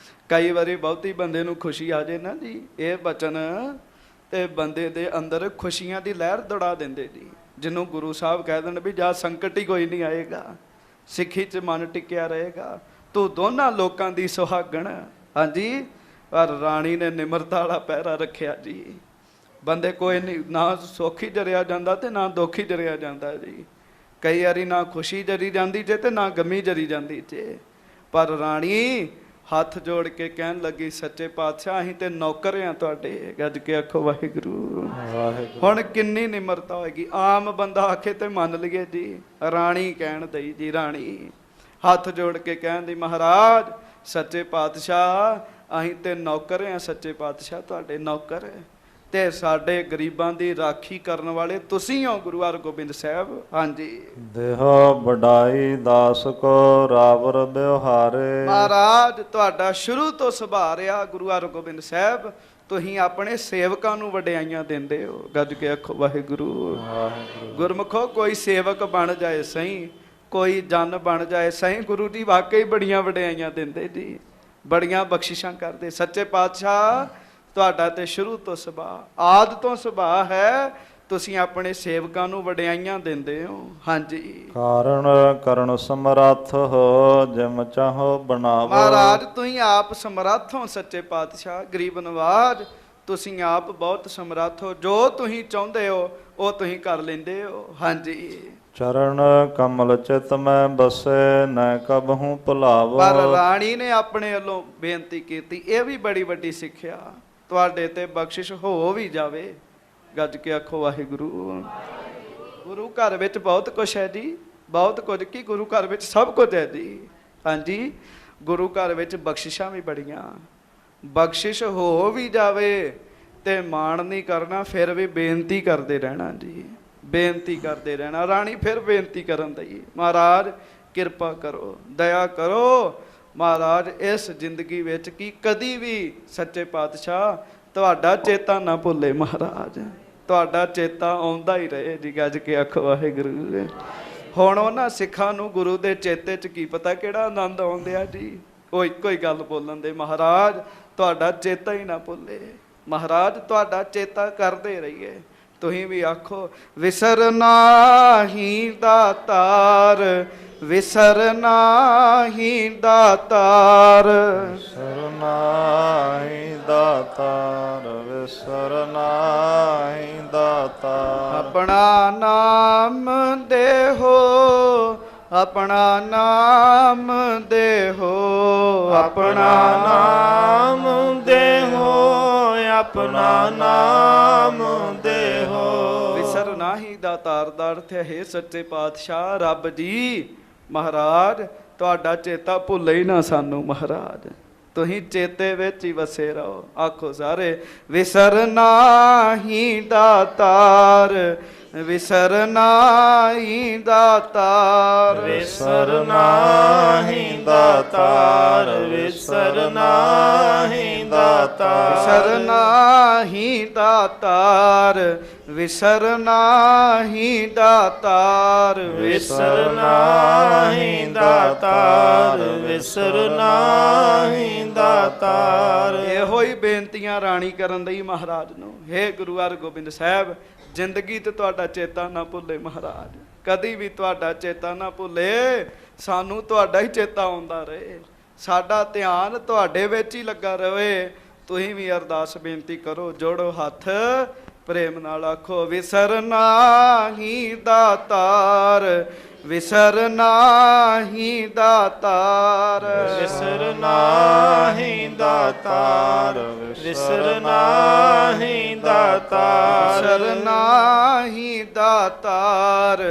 ਕਈ ਵਾਰੀ ਬਹੁਤੀ ਬੰਦੇ ਨੂੰ ਖੁਸ਼ੀ ਆ ਜੇ ਨਾ ਜੀ, ਇਹ ਬਚਨ ਤੇ ਬੰਦੇ ਦੇ ਅੰਦਰ ਖੁਸ਼ੀਆਂ ਦੀ ਲਹਿਰ ਦੌੜਾ ਦਿੰਦੇ ਜੀ। ਜਿਹਨੂੰ ਗੁਰੂ ਸਾਹਿਬ ਕਹਿ ਦੇਣ ਵੀ ਜਾ ਸੰਕਟ ਹੀ ਕੋਈ ਨਹੀਂ ਆਏਗਾ, ਸਿੱਖੀ 'ਚ ਮਨ ਟਿਕਿਆ ਰਹੇਗਾ, ਤੂੰ ਦੋਨਾਂ ਲੋਕਾਂ ਦੀ ਸੁਹਾਗਣ। ਹਾਂਜੀ, ਪਰ ਰਾਣੀ ਨੇ ਨਿਮਰਤਾ ਵਾਲਾ ਪਹਿਰਾ ਰੱਖਿਆ ਜੀ। ਬੰਦੇ ਕੋਈ ਨਹੀਂ, ਨਾ ਸੁੱਖ ਹੀ ਜਰਿਆ ਜਾਂਦਾ ਤੇ ਨਾ ਦੁੱਖ ਹੀ ਜਰਿਆ ਜਾਂਦਾ ਜੀ। ਕਈ ਵਾਰੀ ਨਾ ਖੁਸ਼ੀ ਜਰੀ ਜਾਂਦੀ ਜੇ ਤੇ ਨਾ ਗਮੀ ਜਰੀ ਜਾਂਦੀ ਜੇ। ਪਰ ਰਾਣੀ ਹੱਥ ਜੋੜ ਕੇ ਕਹਿਣ ਲੱਗੀ ਸੱਚੇ ਪਾਤਸ਼ਾਹ ਅਸੀਂ ਤੇ ਨੌਕਰ ਆ ਤੁਹਾਡੇ। ਗੱਜ ਕੇ ਆਖੋ ਵਾਹਿਗੁਰੂ। ਹੁਣ ਕਿੰਨੀ ਨਿਮਰਤਾ ਹੋਏਗੀ। ਆਮ ਬੰਦਾ ਆਖੇ ਤੇ ਮੰਨ ਲਈਏ ਜੀ, ਰਾਣੀ ਕਹਿਣ ਦਈ ਜੀ। ਰਾਣੀ ਹੱਥ ਜੋੜ ਕੇ ਕਹਿੰਦੀ ਮਹਾਰਾਜ ਸੱਚੇ ਪਾਤਸ਼ਾਹ ਅਸੀਂ ਤੇ ਨੌਕਰ ਆ, ਸੱਚੇ ਪਾਤਸ਼ਾਹ ਤੁਹਾਡੇ ਨੌਕਰ, ਤੇ ਸਾਡੇ ਗਰੀਬਾਂ ਦੀ ਰਾਖੀ ਕਰਨ ਵਾਲੇ ਤੁਸੀਂ ਹੋ ਗੁਰੂ ਹਰਗੋਬਿੰਦ ਸਾਹਿਬ। ਹਾਂਜੀ, ਦੇਹੋ ਵਡਾਈ ਦਾਸ ਕੋ ਰਾਵਰ ਵਿਵਹਾਰੇ। ਮਹਾਰਾਜ ਤੁਹਾਡਾ ਸ਼ੁਰੂ ਤੋਂ ਸੁਭਾਅ ਰਿਹਾ ਗੁਰੂ ਹਰਗੋਬਿੰਦ ਸਾਹਿਬ, ਤੁਸੀਂ ਆਪਣੇ ਸੇਵਕਾਂ ਨੂੰ ਵਡਿਆਈਆਂ ਦਿੰਦੇ ਹੋ। ਗੱਜ ਕੇ ਆਖੋ ਵਾਹਿਗੁਰੂ। ਗੁਰਮੁਖੋ ਕੋਈ ਸੇਵਕ ਬਣ ਜਾਏ ਸਹੀ, ਕੋਈ ਜਨ ਬਣ ਜਾਏ ਸਹੀ, ਗੁਰੂ ਜੀ ਵਾਕਈ ਬੜੀਆਂ ਵਡਿਆਈਆਂ ਦਿੰਦੇ ਜੀ, ਬੜੀਆਂ ਬਖਸ਼ਿਸ਼ਾਂ ਕਰਦੇ। ਸੱਚੇ ਪਾਤਸ਼ਾਹ ਤੁਹਾਡਾ ਤੇ ਸ਼ੁਰੂ ਤੋਂ ਸੁਭਾਅ, ਆਦਿ ਤੋਂ ਸੁਭਾਅ ਹੈ, ਤੁਸੀਂ ਆਪਣੇ ਸੇਵਕਾਂ ਨੂੰ ਵਡਿਆਈਆਂ ਦਿੰਦੇ ਹੋ। ਹਾਂਜੀ, ਕਾਰਣ ਕਰਨ ਸਮਰੱਥ ਹੋ ਜਿਮ ਚਾਹੋ ਬਣਾਵੋ। ਮਹਾਰਾਜ ਤੁਸੀਂ ਆਪ ਸਮਰੱਥ ਹੋ ਸੱਚੇ ਪਾਤਸ਼ਾਹ, ਗਰੀਬ ਨਵਾਜ ਤੁਸੀਂ ਆਪ ਬਹੁਤ ਸਮਰੱਥ ਹੋ, ਜੋ ਤੁਸੀਂ ਚਾਹੁੰਦੇ ਹੋ ਉਹ ਤੁਸੀਂ ਕਰ ਲੈਂਦੇ ਹੋ। ਹਾਂਜੀ, ਚਰਨ ਕਮਲ ਚਿਤ ਮੈਂ ਬਸੇ ਨੈ ਕਬਹੂ ਭੁਲਾਵੋ। ਪਰ ਰਾਣੀ ਨੇ ਆਪਣੇ ਵੱਲੋਂ ਬੇਨਤੀ ਕੀਤੀ, ਇਹ ਵੀ ਬੜੀ ਵੱਡੀ ਸਿੱਖਿਆ, ਤੁਹਾਡੇ ਤੇ ਬਖਸ਼ਿਸ਼ ਹੋ ਵੀ ਜਾਵੇ। ਗੱਜ ਕੇ ਆਖੋ ਵਾਹਿਗੁਰੂ। ਗੁਰੂ ਘਰ ਵਿੱਚ ਬਹੁਤ ਕੁਛ ਹੈ ਜੀ, ਬਹੁਤ ਕੁਝ। ਕੀ ਗੁਰੂ ਘਰ ਵਿੱਚ ਸਭ ਕੁਝ ਹੈ ਜੀ। ਹਾਂਜੀ, ਗੁਰੂ ਘਰ ਵਿੱਚ ਬਖਸ਼ਿਸ਼ਾਂ ਵੀ ਬੜੀਆਂ। ਬਖਸ਼ਿਸ਼ ਹੋ ਵੀ ਜਾਵੇ ਤੇ ਮਾਣ ਨਹੀਂ ਕਰਨਾ, ਫਿਰ ਵੀ ਬੇਨਤੀ ਕਰਦੇ ਰਹਿਣਾ ਜੀ, ਬੇਨਤੀ ਕਰਦੇ ਰਹਿਣਾ। ਰਾਣੀ ਫਿਰ ਬੇਨਤੀ ਕਰਨ ਦਈ, ਮਹਾਰਾਜ ਕਿਰਪਾ ਕਰੋ, ਦਇਆ ਕਰੋ ਮਹਾਰਾਜ। ਇਸ ਜ਼ਿੰਦਗੀ ਵਿੱਚ ਕੀ ਕਦੀ ਵੀ ਸੱਚੇ ਪਾਤਸ਼ਾਹ ਤੁਹਾਡਾ ਚੇਤਾ ਨਾ ਭੁੱਲੇ ਮਹਾਰਾਜ, ਤੁਹਾਡਾ ਚੇਤਾ ਆਉਂਦਾ ਹੀ ਰਹੇ ਜੀ। ਗੱਜ ਕੇ ਆਖੋ ਵਾਹਿਗੁਰੂ। ਹੁਣ ਉਹਨਾਂ ਸਿੱਖਾਂ ਨੂੰ ਗੁਰੂ ਦੇ ਚੇਤੇ 'ਚ ਕੀ ਪਤਾ ਕਿਹੜਾ ਆਨੰਦ ਆਉਂਦਿਆ ਜੀ। ਉਹ ਇੱਕੋ ਹੀ ਗੱਲ ਬੋਲਣ ਦੇ, ਮਹਾਰਾਜ ਤੁਹਾਡਾ ਚੇਤਾ ਹੀ ਨਾ ਭੁੱਲੇ, ਮਹਾਰਾਜ ਤੁਹਾਡਾ ਚੇਤਾ ਕਰਦੇ ਰਹੀਏ। ਤੁਸੀਂ ਵੀ ਆਖੋ ਵਿਸਰ ਨਾਹੀਂ ਦਾਤਾਰ, ਵਿਸਰ ਨਾਹੀਂ ਦਾਤਾਰ, ਵਿਸਰ ਨਾਹੀਂ ਦਾਤਾਰ, ਵਿਸਰ ਨਾਹੀਂ ਦਾਤਾਰ। ਆਪਣਾ ਨਾਮ ਦੇਹੋ, ਆਪਣਾ ਨਾਮ ਦੇਹੋ, ਆਪਣਾ ਨਾਮ ਦੇਹੋ, ਆਪਣਾ ਨਾਮ ਦੇਹੋ। ਵਿਸਰ ਨਾਹੀਂ ਦਾਤਾਰ ਦਾ ਅਰਥ ਹੈ ਸੱਚੇ ਪਾਤਸ਼ਾਹ ਰੱਬ ਜੀ ਮਹਾਰਾਜ ਤੁਹਾਡਾ ਚੇਤਾ ਭੁੱਲੇ ਹੀ ਨਾ ਸਾਨੂੰ ਮਹਾਰਾਜ, ਤੁਸੀਂ ਚੇਤੇ ਵਿੱਚ ਹੀ ਵਸੇ ਰਹੋ। ਆਖੋ ਸਾਰੇ ਵਿਸਰ ਨਾਹੀਂ ਦਾਤਾਰ, ਵਿਸਰ ਨਾਹੀਂ ਦਾਤਾਰ, ਵਿਸਰ ਨਾਹੀਂ ਦਾਤਾਰ, ਵਿਸਰ ਨਾਹੀਂ ਦਾਤਾਰ, ਵਿਸਰ ਨਾਹੀਂ ਦਾਤਾਰ, ਵਿਸਰ ਨਾਹੀਂ ਦਾਤਾਰ, ਵਿਸਰ ਨਾਹੀਂ ਦਾਤਾਰ, ਵਿਸਰ ਨਾਹੀਂ ਦਾਤਾਰ। ਇਹੋ ਹੀ ਬੇਨਤੀਆਂ ਰਾਣੀ ਕਰਨ ਲਈ ਮਹਾਰਾਜ ਨੂੰ, ਹੇ ਗੁਰੂ ਹਰਗੋਬਿੰਦ ਸਾਹਿਬ ਜ਼ਿੰਦਗੀ ਤੇ ਤੁਹਾਡਾ ਚੇਤਾ ਨਾ ਭੁੱਲੇ ਮਹਾਰਾਜ, ਕਦੀ ਵੀ ਤੁਹਾਡਾ ਚੇਤਾ ਨਾ ਭੁੱਲੇ, ਸਾਨੂੰ ਤੁਹਾਡਾ ਹੀ ਚੇਤਾ ਆਉਂਦਾ ਰਹੇ, ਸਾਡਾ ਧਿਆਨ ਤੁਹਾਡੇ ਵਿੱਚ ਹੀ ਲੱਗਾ ਰਹੇ। ਤੁਸੀਂ ਵੀ ਅਰਦਾਸ ਬੇਨਤੀ ਕਰੋ, ਜੋੜੋ ਹੱਥ ਪ੍ਰੇਮ ਨਾਲ ਆਖੋ ਵਿਸਰ ਨਾਹੀਂ ਦਾਤਾਰ, ਵਿਸਰ ਨਾਹੀਂ ਦਾਤਾਰ, ਵਿਸਰ ਨਾਹੀਂ ਦਾਤਾਰ, ਵਿਸਰ ਨਾਹੀਂ ਦਾਤਾਰ, ਵਿਸਰ ਨਾਹੀਂ ਦਾਤਾਰ,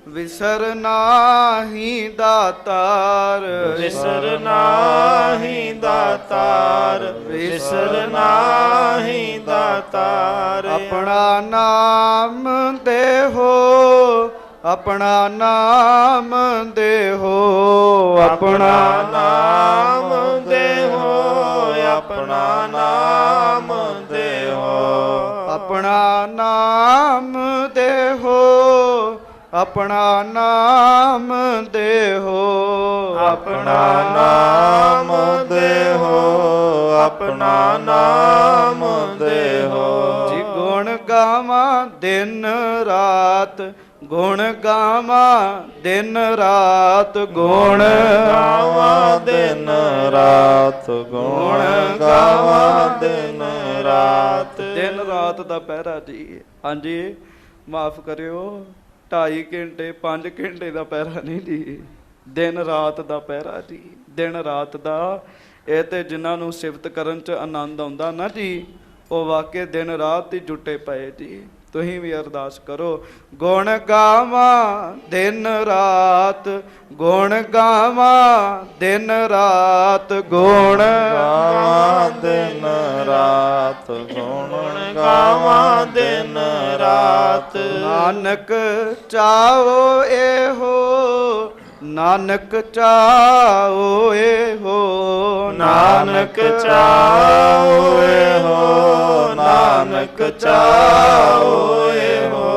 ਵਿਸਰ ਨਾਹੀਂ ਦਾਤਾਰ, ਵਿਸਰ ਨਾਹੀਂ ਦਾਤਾਰ, ਵਿਸਰ ਨਾਹੀਂ ਦਾਤਾਰ। ਆਪਣਾ ਨਾਮ ਦੇਹੋ, ਆਪਣਾ ਨਾਮ ਦੇਹੋ, ਆਪਣਾ ਨਾਮ ਦੇਹੋ, ਆਪਣਾ ਨਾਮ ਦੇਹੋ, ਆਪਣਾ ਨਾਮ ਦੇਹੋ, ਆਪਣਾ ਨਾਮ ਦੇਹੋ, ਆਪਣਾ ਨਾਮ ਦੇਹੋ, ਆਪਣਾ ਨਾਮ ਦੇਹੋ। ਜੀ ਗੁਣ ਗਾਵਾਂ ਦਿਨ ਰਾਤ, ਗੁਣ ਗਾਵਾਂ ਦਿਨ ਰਾਤ, ਗੁਣ ਗਾਵਾਂ ਦਿਨ ਰਾਤ, ਗੁਣ ਗਾਵਾਂ ਦਿਨ ਰਾਤ। ਦਿਨ ਰਾਤ ਦਾ ਪਹਿਰਾ ਜੀ। ਹਾਂਜੀ ਮਾਫ ਕਰਿਓ, 2.5 ਘੰਟੇ 5 ਘੰਟੇ ਦਾ ਪਹਿਰਾ ਨਹੀਂ ਜੀ, ਦਿਨ ਰਾਤ ਦਾ ਪਹਿਰਾ ਜੀ, ਦਿਨ ਰਾਤ ਦਾ। ਇਹ ਤੇ ਜਿਨ੍ਹਾਂ ਨੂੰ ਸਿਫਤ ਕਰਨ 'ਚ ਆਨੰਦ ਆਉਂਦਾ ਨਾ ਜੀ, ਉਹ ਵਾਕਿਆ ਦਿਨ ਰਾਤ ਹੀ ਜੁਟੇ ਪਏ ਜੀ। ਤੁਸੀਂ ਵੀ ਅਰਦਾਸ ਕਰੋ ਗੁਣ ਗਾਵਾਂ ਦਿਨ ਰਾਤ, ਗੁਣ ਗਾਵਾਂ ਦਿਨ ਰਾਤ, ਗੁਣ ਗਾਵਾਂ ਦਿਨ ਰਾਤ, ਗੁਣ ਗਾਵਾਂ ਦਿਨ ਰਾਤ। ਨਾਨਕ ਚਾਹੋ ਇਹੋ, ਨਾਨਕ ਚਾਹੋ ਇਹੋ, ਨਾਨਕ ਚਾਹੋ ਇਹੋ, ਨਾਨਕ ਚਾਹੋ ਇਹੋ।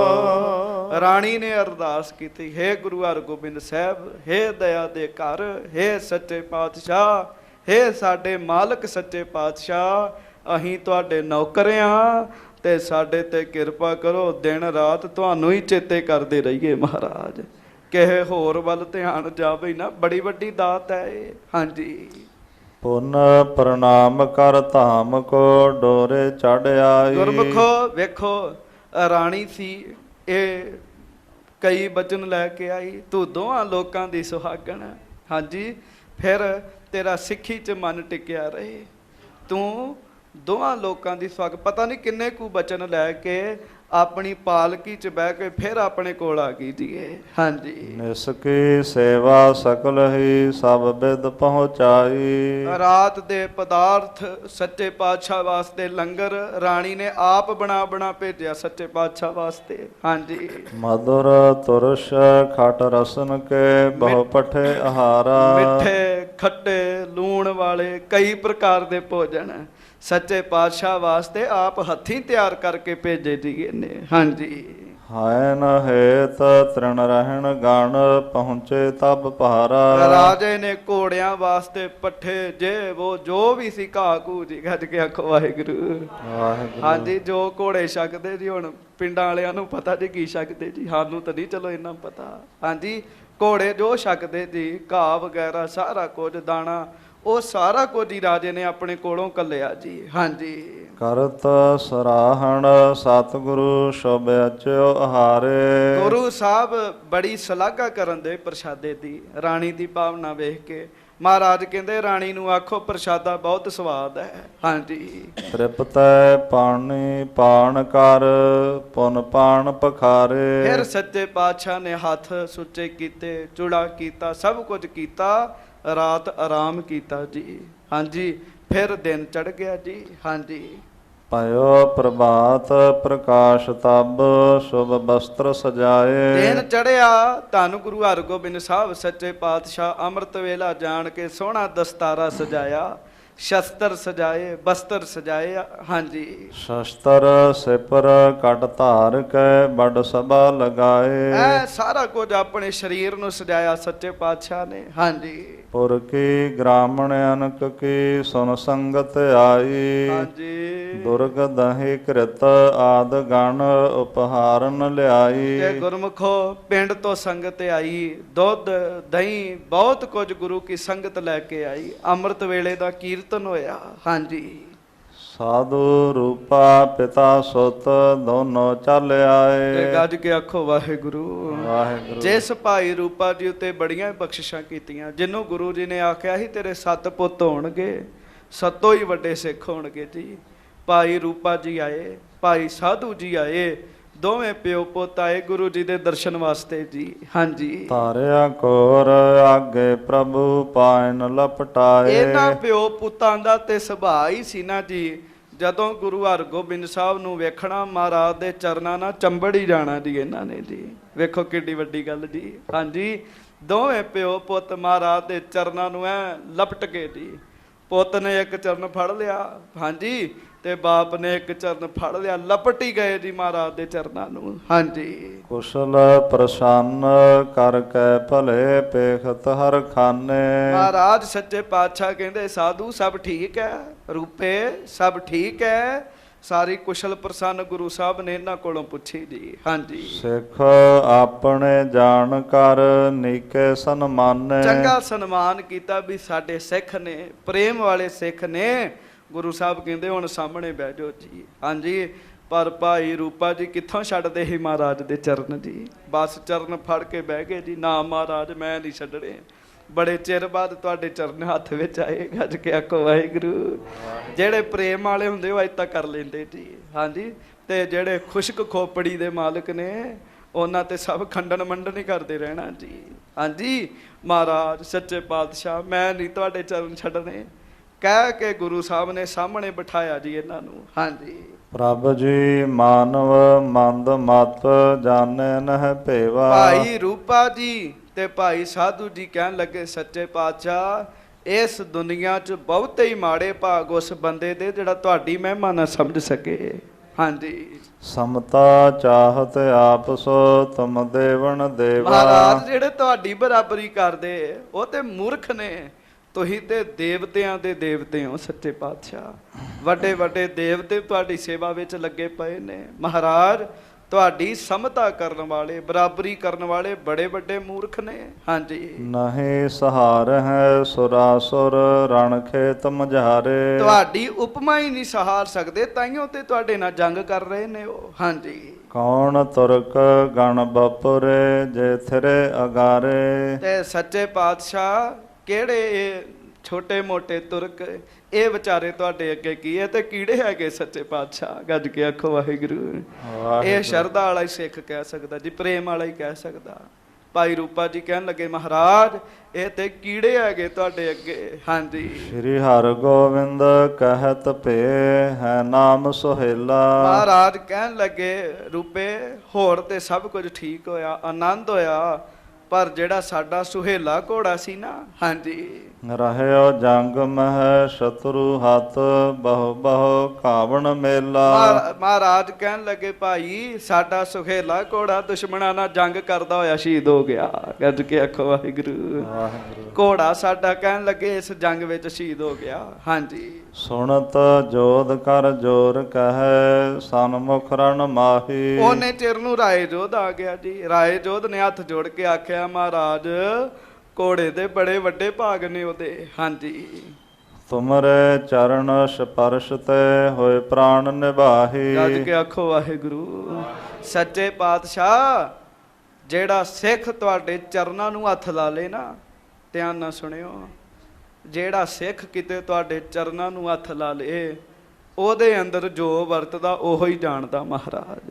ਰਾਣੀ ਨੇ ਅਰਦਾਸ ਕੀਤੀ, ਹੇ ਗੁਰੂ ਹਰਗੋਬਿੰਦ ਸਾਹਿਬ, ਹੇ ਦਇਆ ਦੇ ਘਰ, ਹੇ ਸੱਚੇ ਪਾਤਸ਼ਾਹ, ਹੇ ਸਾਡੇ ਮਾਲਕ ਸੱਚੇ ਪਾਤਸ਼ਾਹ, ਅਸੀਂ ਤੁਹਾਡੇ ਨੌਕਰ ਹਾਂ ਤੇ ਸਾਡੇ ਤੇ ਕਿਰਪਾ ਕਰੋ, ਦਿਨ ਰਾਤ ਤੁਹਾਨੂੰ ਹੀ ਚੇਤੇ ਕਰਦੇ ਰਹੀਏ ਮਹਾਰਾਜ, ਕਿਸੇ ਹੋਰ ਵੱਲ ਧਿਆਨ ਜਾਵੇ ਨਾ, ਬੜੀ ਵੱਡੀ ਦਾਤ ਹੈ ਇਹ। ਹਾਂਜੀ ਪੁਨ ਪ੍ਰਣਾਮ ਕਰ ਧਾਮ ਕੋ ਡੋਰੇ ਚੜ੍ਹ ਆਈ। ਗੁਰਮੁਖੋ ਵੇਖੋ, ਰਾਣੀ ਸੀ ਇਹ, ਕਈ ਬਚਨ ਲੈ ਕੇ ਆਈ, ਤੂੰ ਦੋਹਾਂ ਲੋਕਾਂ ਦੀ ਸੁਹਾਗਣ। ਹਾਂਜੀ ਫਿਰ ਤੇਰਾ ਸਿੱਖੀ 'ਚ ਮਨ ਟਿਕਿਆ ਰਹੇ, ਤੂੰ ਦੋਹਾਂ ਲੋਕਾਂ ਦੀ ਸਵਾਗਤ, ਪਤਾ ਨਹੀਂ ਕਿੰਨੇ ਕੁ ਬਚਨ ਲੈ ਕੇ ਆਪਣੀ ਪਾਲਕੀ 'ਚ ਬਹਿ ਕੇ ਫਿਰ ਆਪਣੇ ਕੋਲ ਆ ਗਈ ਜੀਏ। ਹਾਂਜੀ। ਨਿਸਕੀ ਸੇਵਾ ਸਕਲ ਹੀ ਸਭ ਬਿਦ ਪਹੁੰਚਾਈ। ਰਾਤ ਦੇ ਪਦਾਰਥ ਸੱਚੇ ਪਾਤਸ਼ਾਹ ਵਾਸਤੇ ਲੰਗਰ ਰਾਣੀ ਨੇ ਆਪ ਬਣਾ ਬਣਾ ਭੇਜਿਆ ਸੱਚੇ ਪਾਤਸ਼ਾਹ ਵਾਸਤੇ। ਹਾਂਜੀ। ਮధుਰ ਤੁਰਸ਼ ਖਟ ਰਸਨ ਕੇ ਬਹੁ ਪਠੇ ਆਹਾਰਾ। ਮਿੱਠੇ ਖੱਟੇ ਲੂਣ ਵਾਲੇ ਕਈ ਪ੍ਰਕਾਰ ਦੇ ਭੋਜਨ ਸੱਚੇ ਪਾਤਸ਼ਾਹ ਵਾਸਤੇ ਆਪ ਹੱਥੀਂ ਤਿਆਰ ਕਰਕੇ ਭੇਜੇ ਜੀ ਨੇ। ਹਾਂਜੀ। ਹਾਇ ਨ ਹੇਤ ਤ੍ਰਿਣ ਰਹਿਣ ਗਣ ਪਹੁੰਚੇ ਤਬ ਪਹਾਰਾ। ਰਾਜੇ ਨੇ ਘੋੜਿਆਂ ਵਾਸਤੇ ਪੱਠੇ ਜੇ ਉਹ ਜੋ ਵੀ ਸੀ ਘਾਹ ਘੂ ਜੀ ਗੱਜ ਕੇ ਆਖੋ ਵਾਹਿਗੁਰੂ। ਵਾਹਿਗੁਰੂ। ਹਾਂਜੀ। ਜੋ ਘੋੜੇ ਛਕਦੇ ਜੀ, ਹੁਣ ਪਿੰਡਾਂ ਵਾਲਿਆਂ ਨੂੰ ਪਤਾ ਜੀ ਕੀ ਛਕਦੇ ਜੀ, ਸਾਨੂੰ ਤਾਂ ਨਹੀਂ ਚਲੋ ਇੰਨਾ ਪਤਾ। ਹਾਂਜੀ। ਘੋੜੇ ਜੋ ਛਕਦੇ ਜੀ, ਘਾਹ ਵਗੈਰਾ ਸਾਰਾ ਕੁਝ ਦਾਣਾ, ਉਹ ਸਾਰਾ ਕੁਝ ਹੀ ਰਾਜੇ ਨੇ ਆਪਣੇ ਕੋਲੋਂ ਕੱਲਿਆ ਜੀ। ਹਾਂਜੀ। ਕਰਤ ਸਰਾਹਣ ਸਤਿਗੁਰੂ ਸ਼ੁਭ ਅਚਿਓ ਆਹਾਰੇ। ਗੁਰੂ ਸਾਹਿਬ ਬੜੀ ਸ਼ਲਾਘਾ ਕਰਨ ਦੇ ਪ੍ਰਸ਼ਾਦੇ ਦੀ, ਰਾਣੀ ਦੀ ਭਾਵਨਾ ਵੇਖ ਕੇ ਮਹਾਰਾਜ ਕਹਿੰਦੇ ਰਾਣੀ ਨੂੰ ਆਖੋ ਪ੍ਰਸ਼ਾਦਾ ਬਹੁਤ ਸਵਾਦ ਹੈ। ਹਾਂਜੀ। ਤ੍ਰਿਪਤੈ ਪਾਣੀ ਪਾਣ ਕਰ ਪੁਨ ਪਾਣ ਪਖਾਰੇ। ਫਿਰ ਸੱਚੇ ਪਾਤਸ਼ਾਹ ਨੇ ਹੱਥ ਸੁੱਚੇ ਕੀਤੇ, ਚੂੜਾ ਕੀਤਾ, ਸਭ ਕੁਝ ਕੀਤਾ, ਰਾਤ ਆਰਾਮ ਕੀਤਾ ਜੀ। ਹਾਂਜੀ। ਫਿਰ ਦਿਨ ਚੜ ਗਿਆ ਜੀ। ਹਾਂਜੀ। ਪਇਓ ਪ੍ਰਭਾਤ ਪ੍ਰਕਾਸ਼ ਤਬ ਸ਼ੁਭ ਬਸਤਰ ਸਜਾਏ। ਦਿਨ ਚੜਿਆ, ਧੰਨ ਗੁਰੂ ਹਰਗੋਬਿੰਦ ਸਾਹਿਬ ਸੱਚੇ ਪਾਤਸ਼ਾਹ ਅੰਮ੍ਰਿਤ ਵੇਲਾ ਜਾਣ ਕੇ ਸੋਹਣਾ ਦਸਤਾਰਾ ਸਜਾਇਆ, ਸ਼ਸਤਰ ਸਜਾਏ, ਬਸਤਰ ਸਜਾਏ। ਹਾਂਜੀ। ਸ਼ਸਤਰ ਸਿਪਰ ਕਟ ਧਾਰ ਕੇ ਬੜ ਸਭਾ ਲਗਾਏ। ਐ ਸਾਰਾ ਕੁਝ ਆਪਣੇ ਸਰੀਰ ਨੂੰ ਸਜਾਇਆ ਸੱਚੇ ਪਾਤਸ਼ਾਹ ਨੇ। ਹਾਂਜੀ। ਪੁਰ ਕੀ ਗ੍ਰਾਮਣ ਅਨਕ ਕੀ ਸੁਨ ਸੰਗਤ ਆਈ। ਹਾਂਜੀ। ਦੁਰਗ ਦਹਿ ਕ੍ਰਿਤ ਆਦ ਗਣ ਉਪਹਾਰਨ ਲਿਆਈ। ਤੇ ਗੁਰਮੁਖੋ ਪਿੰਡ ਤੋਂ ਸੰਗਤ ਆਈ, ਦੁੱਧ ਦਹੀਂ ਬਹੁਤ ਕੁਝ ਗੁਰੂ ਕੀ ਸੰਗਤ ਲੈ ਕੇ ਆਈ। ਅੰਮ੍ਰਿਤ ਵੇਲੇ ਦਾ ਕੀਰਤਨ ਹੋਇਆ। ਹਾਂਜੀ। ਸਾਧੂ ਰੂਪਾ ਪਿਤਾ ਸੁਤ ਦੋਨੋਂ ਚੱਲ ਤੇ ਆਏ। ਗੱਜ ਕੇ ਆਖੋ ਵਾਹਿਗੁਰੂ। ਵਾਹਿਗੁਰੂ। ਜਿਸ ਭਾਈ ਰੂਪਾ ਜੀ ਉਤੇ ਬੜੀਆਂ ਬਖਸ਼ਿਸ਼ਾਂ ਕੀਤੀਆਂ, ਜਿਹਨੂੰ ਗੁਰੂ ਜੀ ਨੇ ਆਖਿਆ ਸੀ ਤੇਰੇ 7 ਪੁੱਤ ਹੋਣਗੇ, 7 ਹੀ ਵੱਡੇ ਸਿੱਖ ਹੋਣਗੇ ਜੀ। ਭਾਈ ਰੂਪਾ ਜੀ ਆਏ, ਭਾਈ ਸਾਧੂ ਜੀ ਆਏ, ਦੋਵੇਂ ਪਿਓ ਪੁੱਤ ਆਏ ਗੁਰੂ ਜੀ ਦੇ ਦਰਸ਼ਨ ਵਾਸਤੇ ਜੀ। ਹਾਂਜੀ। ਧਾਰਿਆ ਕੋਰ ਆਗੇ ਪ੍ਰਭੂ ਪਾਇਨ ਲਪਟਾਏ। ਇਹਨਾਂ ਪਿਓ ਪੁੱਤਾਂ ਦਾ ਤੇ ਸੁਭਾਅ ਹੀ ਸੀ ਨਾ ਜੀ, ਜਦੋਂ ਗੁਰੂ ਹਰਗੋਬਿੰਦ ਸਾਹਿਬ ਨੂੰ ਵੇਖਣਾ ਮਹਾਰਾਜ ਦੇ ਚਰਨਾਂ ਨਾਲ ਚੰਬੜ ਹੀ ਜਾਣਾ ਜੀ ਇਹਨਾਂ ਨੇ ਜੀ। ਵੇਖੋ ਕਿੱਡੀ ਵੱਡੀ ਗੱਲ ਜੀ। ਹਾਂਜੀ। ਦੋਵੇਂ ਪਿਓ ਪੁੱਤ ਮਹਾਰਾਜ ਦੇ ਚਰਨਾਂ ਨੂੰ ਐ ਲਪਟ ਕੇ ਜੀ, ਪੁੱਤ ਨੇ ਇੱਕ ਚਰਨ ਫੜ ਲਿਆ, ਹਾਂਜੀ, ਤੇ ਬਾਪ ਨੇ ਇੱਕ ਚਰਨ ਫੜ ਲਿਆ, ਲਪਟ ਹੀ ਗਏ ਜੀ ਮਹਾਰਾਜ ਦੇ ਚਰਨਾਂ ਨੂੰ। ਹਾਂਜੀ। ਕੁਸ਼ਲ ਪ੍ਰਸੰਨ ਕਰ ਕੇ ਭਲੇ ਪੇਖਤ ਹਰ ਖਾਨੇ। ਮਹਾਰਾਜ ਸੱਚੇ ਪਾਤਸ਼ਾਹ ਕਹਿੰਦੇ ਸਾਧੂ ਸਭ ਠੀਕ ਹੈ, ਰੂਪੇ ਸਭ ਠੀਕ ਹੈ, ਸਾਰੀ ਕੁਸ਼ਲ ਪ੍ਰਸੰਨ ਗੁਰੂ ਸਾਹਿਬ ਨੇ ਇਹਨਾਂ ਕੋਲੋਂ ਪੁੱਛੀ ਜੀ। ਹਾਂਜੀ। ਸਿੱਖ ਆਪਣੇ ਜਾਣ ਕਰ ਨੀਕੇ ਸਨਮਾਨੇ। ਚੰਗਾ ਸਨਮਾਨ ਕੀਤਾ ਵੀ ਸਾਡੇ ਸਿੱਖ ਨੇ, ਪ੍ਰੇਮ ਵਾਲੇ ਸਿੱਖ ਨੇ। ਗੁਰੂ ਸਾਹਿਬ ਕਹਿੰਦੇ ਹੁਣ ਸਾਹਮਣੇ ਬਹਿ ਜਾਓ ਜੀ। ਹਾਂਜੀ। ਪਰ ਭਾਈ ਰੂਪਾ ਜੀ ਕਿੱਥੋਂ ਛੱਡਦੇ ਸੀ ਮਹਾਰਾਜ ਦੇ ਚਰਨ ਜੀ, ਬਸ ਚਰਨ ਫੜ ਕੇ ਬਹਿ ਗਏ ਜੀ। ਨਾ ਮਹਾਰਾਜ ਮੈਂ ਨਹੀਂ ਛੱਡਣੇ, ਬੜੇ ਚਿਰ ਬਾਅਦ ਤੁਹਾਡੇ ਚਰਨ ਹੱਥ ਵਿੱਚ ਆਏ। ਗੱਜ ਕੇ ਆਖੋ ਵਾਹਿਗੁਰੂ। ਜਿਹੜੇ ਪ੍ਰੇਮ ਵਾਲੇ ਹੁੰਦੇ ਉਹ ਅੱਜ ਤੱਕ ਕਰ ਲੈਂਦੇ ਜੀ। ਹਾਂਜੀ। ਤੇ ਜਿਹੜੇ ਖੁਸ਼ਕ ਖੋਪੜੀ ਦੇ ਮਾਲਕ ਨੇ ਉਹਨਾਂ ਤੇ ਸਭ ਖੰਡਨ ਮੰਡਨ ਹੀ ਕਰਦੇ ਰਹਿਣਾ ਜੀ। ਹਾਂਜੀ। ਮਹਾਰਾਜ ਸੱਚੇ ਪਾਤਸ਼ਾਹ ਮੈਂ ਨਹੀਂ ਤੁਹਾਡੇ ਚਰਨ ਛੱਡਣੇ ਕਹਿ ਕੇ ਗੁਰੂ ਸਾਹਿਬ ਨੇ ਸਾਹਮਣੇ ਬਿਠਾਇਆ ਜੀ ਇਹਨਾਂ ਨੂੰ। ਹਾਂਜੀ। ਪ੍ਰਭ ਜੀ ਮਾਨਵ ਮੰਦ ਮਤ ਜਾਣੇ ਨਹਿ ਭੇਵਾ। ਭਾਈ ਰੂਪਾ ਜੀ ਤੇ ਭਾਈ ਸਾਧੂ ਜੀ ਕਹਿਣ ਲੱਗੇ ਸੱਚੇ ਪਾਤਸ਼ਾਹ ਇਸ ਦੁਨੀਆ 'ਚ ਬਹੁਤੇ ਹੀ ਮਾੜੇ ਭਾਗ ਉਸ ਬੰਦੇ ਦੇ ਜਿਹੜਾ ਤੁਹਾਡੀ ਮਹਿਮਾ ਨਾ ਸਮਝ ਸਕੇ। ਹਾਂਜੀ। ਸਮਤਾ ਚਾਹਤ ਆਪ ਸੋ ਤੁਮ ਦੇਵਨ ਦੇਵਾ। ਮਹਾਰਾਜ ਜਿਹੜੇ ਤੁਹਾਡੀ ਬਰਾਬਰੀ ਕਰਦੇ ਉਹ ਤੇ ਮੂਰਖ ਨੇ, ਤੁਸੀਂ ਤੇ ਦੇਵਤਿਆਂ ਦੇ ਦੇਵਤੇ ਹੋ ਸੱਚੇ ਪਾਤਸ਼ਾਹ। ਵੱਡੇ ਵੱਡੇ ਦੇਵਤੇ ਤੁਹਾਡੀ ਸੇਵਾ ਵਿੱਚ ਲੱਗੇ ਪਏ ਨੇ। ਮਹਾਰਾਜ ਤੁਹਾਡੀ ਸਮਤਾ ਕਰਨ ਵਾਲੇ, ਬਰਾਬਰੀ ਕਰਨ ਵਾਲੇ ਬੜੇ ਵੱਡੇ ਮੂਰਖ ਨੇ। ਹਾਂਜੀ। ਨਹੀਂ ਸਹਾਰ ਹੈ ਸੁਰਾਸੁਰ ਰਣ ਖੇਤ ਮਝਾਰੇ। ਤੁਹਾਡੀ ਉਪਮਾ ਹੀ ਨਹੀਂ ਸਹਾਰ ਸਕਦੇ, ਤਾਈਓ ਤੇ ਤੁਹਾਡੇ ਨਾਲ ਜੰਗ ਕਰ ਰਹੇ ਨੇ ਉਹ। ਹਾਂਜੀ। ਕੌਣ ਤੁਰਕ ਗਣ ਬਪੁਰੇ ਜੇ ਥਿਰੇ ਅਗਾਰੇ। ਤੇ ਸੱਚੇ ਪਾਤਸ਼ਾਹ ਕਿਹੜੇ ਛੋਟੇ ਮੋਟੇ ਤੁਰਕ ਇਹ ਵਿਚਾਰੇ ਤੁਹਾਡੇ ਅੱਗੇ ਕੀ ਹੈ, ਤੇ ਕੀੜੇ ਹੈਗੇ ਸੱਚੇ ਪਾਤਸ਼ਾਹ। ਗੱਜ ਕੇ ਆਖੋ ਵਾਹਿਗੁਰੂ। ਇਹ ਸ਼ਰਧਾ ਵਾਲਾ ਹੀ ਸਿੱਖ ਕਹਿ ਸਕਦਾ ਜੀ, ਪ੍ਰੇਮ ਵਾਲਾ ਹੀ ਕਹਿ ਸਕਦਾ। ਭਾਈ ਰੂਪਾ ਜੀ ਕਹਿਣ ਲੱਗੇ ਮਹਾਰਾਜ ਇਹ ਤੇ ਕੀੜੇ ਹੈਗੇ ਤੁਹਾਡੇ ਅੱਗੇ। ਹਾਂਜੀ। ਸ੍ਰੀ ਹਰਿਗੋਬਿੰਦ ਕਹਿਤ ਭੇ ਹੈ ਨਾਮ ਸੁਹੇਲਾ। ਮਹਾਰਾਜ ਕਹਿਣ ਲੱਗੇ ਰੂਪੇ ਹੋਰ ਤੇ ਸਭ ਕੁਝ ਠੀਕ ਹੋਇਆ, ਆਨੰਦ ਹੋਇਆ, ਪਰ ਜਿਹੜਾ ਸਾਡਾ ਸੁਹੇਲਾ ਘੋੜਾ ਸੀ ਨਾ, ਹਾਂਜੀ, ਰਹਿਓ ਜੰਗ ਮਹਿ ਸ਼ਤਰੂ ਹੱਥ ਬਹੁ ਬਹੁ ਕਾਵਣ ਮੇਲਾ। ਮਹਾਰਾਜ ਕਹਿਣ ਲੱਗੇ ਭਾਈ ਸਾਡਾ ਸੁਹੇਲਾ ਘੋੜਾ ਦੁਸ਼ਮਣਾਂ ਨਾਲ ਜੰਗ ਕਰਦਾ ਹੋਇਆ ਸ਼ਹੀਦ ਹੋ ਗਿਆ। ਗੱਜ ਕੇ ਆਖੋ ਵਾਹਿਗੁਰੂ। ਘੋੜਾ ਸਾਡਾ ਕਹਿਣ ਲੱਗੇ ਇਸ ਜੰਗ ਵਿੱਚ ਸ਼ਹੀਦ ਹੋ ਗਿਆ। ਹਾਂਜੀ। ਸੁਣਤ ਜੋਧ ਕਰ ਜੋਰ ਕਹੈ ਸਨਮੁਖ ਰਣ ਮਾਹੀ। ਉਹਨੇ ਚਿਰ ਨੂੰ ਰਾਏ ਜੋਧ ਆ ਗਿਆ ਜੀ। ਰਾਏ ਜੋਧ ਨੇ ਹੱਥ ਜੋੜ ਕੇ ਆਖਿਆ ਮਹਾਰਾਜ ਘੋੜੇ ਦੇ ਬੜੇ ਵੱਡੇ ਭਾਗ ਨੇ ਉਹਦੇ। ਹਾਂਜੀ। ਤੁਮਰੇ ਚਰਨ ਸਪਰਸ਼ ਤੇ ਹੋਏ ਪ੍ਰਾਣ ਨਿਭਾਹੀ। ਗੱਜ ਕੇ ਆਖੋ ਵਾਹਿਗੁਰੂ। ਸੱਚੇ ਪਾਤਸ਼ਾਹ ਜਿਹੜਾ ਸਿੱਖ ਤੁਹਾਡੇ ਚਰਨਾਂ ਨੂੰ ਹੱਥ ਲਾ ਲੇ ਨਾ, ਧਿਆਨ ਨਾਲ ਸੁਣਿਓ, ਜਿਹੜਾ ਸਿੱਖ ਕਿਤੇ ਤੁਹਾਡੇ ਚਰਨਾਂ ਨੂੰ ਹੱਥ ਲਾ ਲੇ ਉਹਦੇ ਅੰਦਰ ਜੋ ਵਰਤਦਾ ਉਹੋ ਹੀ ਜਾਣਦਾ ਮਹਾਰਾਜ।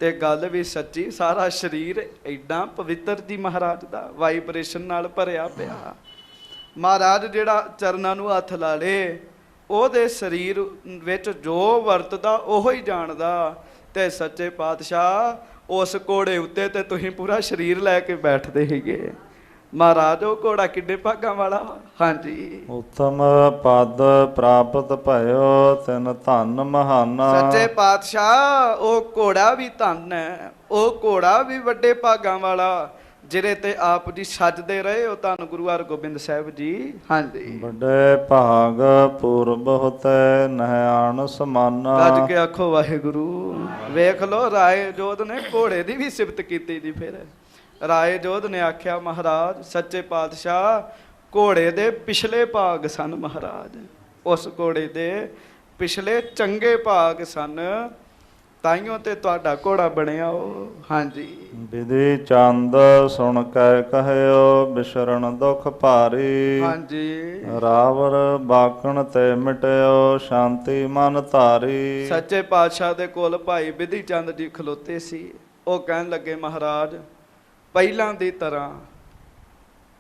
ਤੇ ਗੱਲ ਵੀ ਸੱਚੀ, ਸਾਰਾ ਸਰੀਰ ਐਡਾ ਪਵਿੱਤਰ ਜੀ ਮਹਾਰਾਜ ਦਾ, ਵਾਈਬ੍ਰੇਸ਼ਨ ਨਾਲ ਭਰਿਆ ਪਿਆ। ਮਹਾਰਾਜ ਜਿਹੜਾ ਚਰਨਾਂ ਨੂੰ ਹੱਥ ਲਾ ਲੇ ਉਹਦੇ ਸਰੀਰ ਵਿੱਚ ਜੋ ਵਰਤਦਾ ਉਹੋ ਹੀ ਜਾਣਦਾ। ਤੇ ਸੱਚੇ ਪਾਤਸ਼ਾਹ ਉਸ ਘੋੜੇ ਉੱਤੇ ਤੇ ਤੁਸੀਂ ਪੂਰਾ ਸਰੀਰ ਲੈ ਕੇ ਬੈਠਦੇ ਸੀਗੇ ਮਹਾਰਾਜ। ਉਹ ਘੋੜਾ ਕਿੱਡੇ ਭਾਗਾਂ ਵਾਲਾ। ਹਾਂਜੀ। ਉਤਮ ਪਦ ਪ੍ਰਾਪਤ ਭਇਓ ਤਿਨ ਧਨ ਮਹਾਨਾ। ਸੱਚੇ ਪਾਤਸ਼ਾਹ ਉਹ ਘੋੜਾ ਵੀ ਧਨ ਹੈ, ਉਹ ਘੋੜਾ ਵੀ ਵੱਡੇ ਭਾਗਾਂ ਵਾਲਾ ਜਿਹੜੇ ਤੇ ਆਪ ਜੀ ਸੱਜਦੇ ਰਹੇ। ਉਹ ਧੰਨ ਗੁਰੂ ਹਰਗੋਬਿੰਦ ਸਾਹਿਬ ਜੀ। ਹਾਂਜੀ। ਵੱਡੇ ਭਾਗ ਪੂਰਬ ਹੋਤੇ ਨਹਿਆਣ ਸਮਾਨਾ। ਗੱਜ ਕੇ ਆਖੋ ਵਾਹਿਗੁਰੂ। ਵੇਖ ਲੋ ਰਾਏ ਜੋਧ ਨੇ ਘੋੜੇ ਦੀ ਵੀ ਸਿਫਤ ਕੀਤੀ ਜੀ। ਫਿਰ ਰਾਏ ਜੋਧ ਨੇ ਆਖਿਆ ਮਹਾਰਾਜ ਸੱਚੇ ਪਾਤਸ਼ਾਹ ਘੋੜੇ ਦੇ ਪਿਛਲੇ ਭਾਗ ਸਨ ਮਹਾਰਾਜ, ਉਸ ਘੋੜੇ ਦੇ ਪਿਛਲੇ ਚੰਗੇ ਭਾਗ ਸਨ, ਤਾਈਓ ਤੇ ਤੁਹਾਡਾ ਘੋੜਾ ਬਣਿਆ ਉਹ। ਹਾਂਜੀ। ਵਿਧੀ ਚੰਦ ਸੁਣ ਕੇ ਕਹਿਓ ਬਿਸ਼ਰਨ ਦੁਖ ਭਾਰੀ। ਹਾਂਜੀ। ਰਾਵਰ ਬਾਕਣ ਤੇ ਮਿਟਿਓ ਸ਼ਾਂਤੀ ਮਨ ਧਾਰੀ। ਸੱਚੇ ਪਾਤਸ਼ਾਹ ਦੇ ਕੋਲ ਭਾਈ ਵਿਧੀ ਚੰਦ ਜੀ ਖਲੋਤੇ ਸੀ। ਉਹ ਕਹਿਣ ਲੱਗੇ ਮਹਾਰਾਜ ਪਹਿਲਾਂ ਦੀ ਤਰ੍ਹਾਂ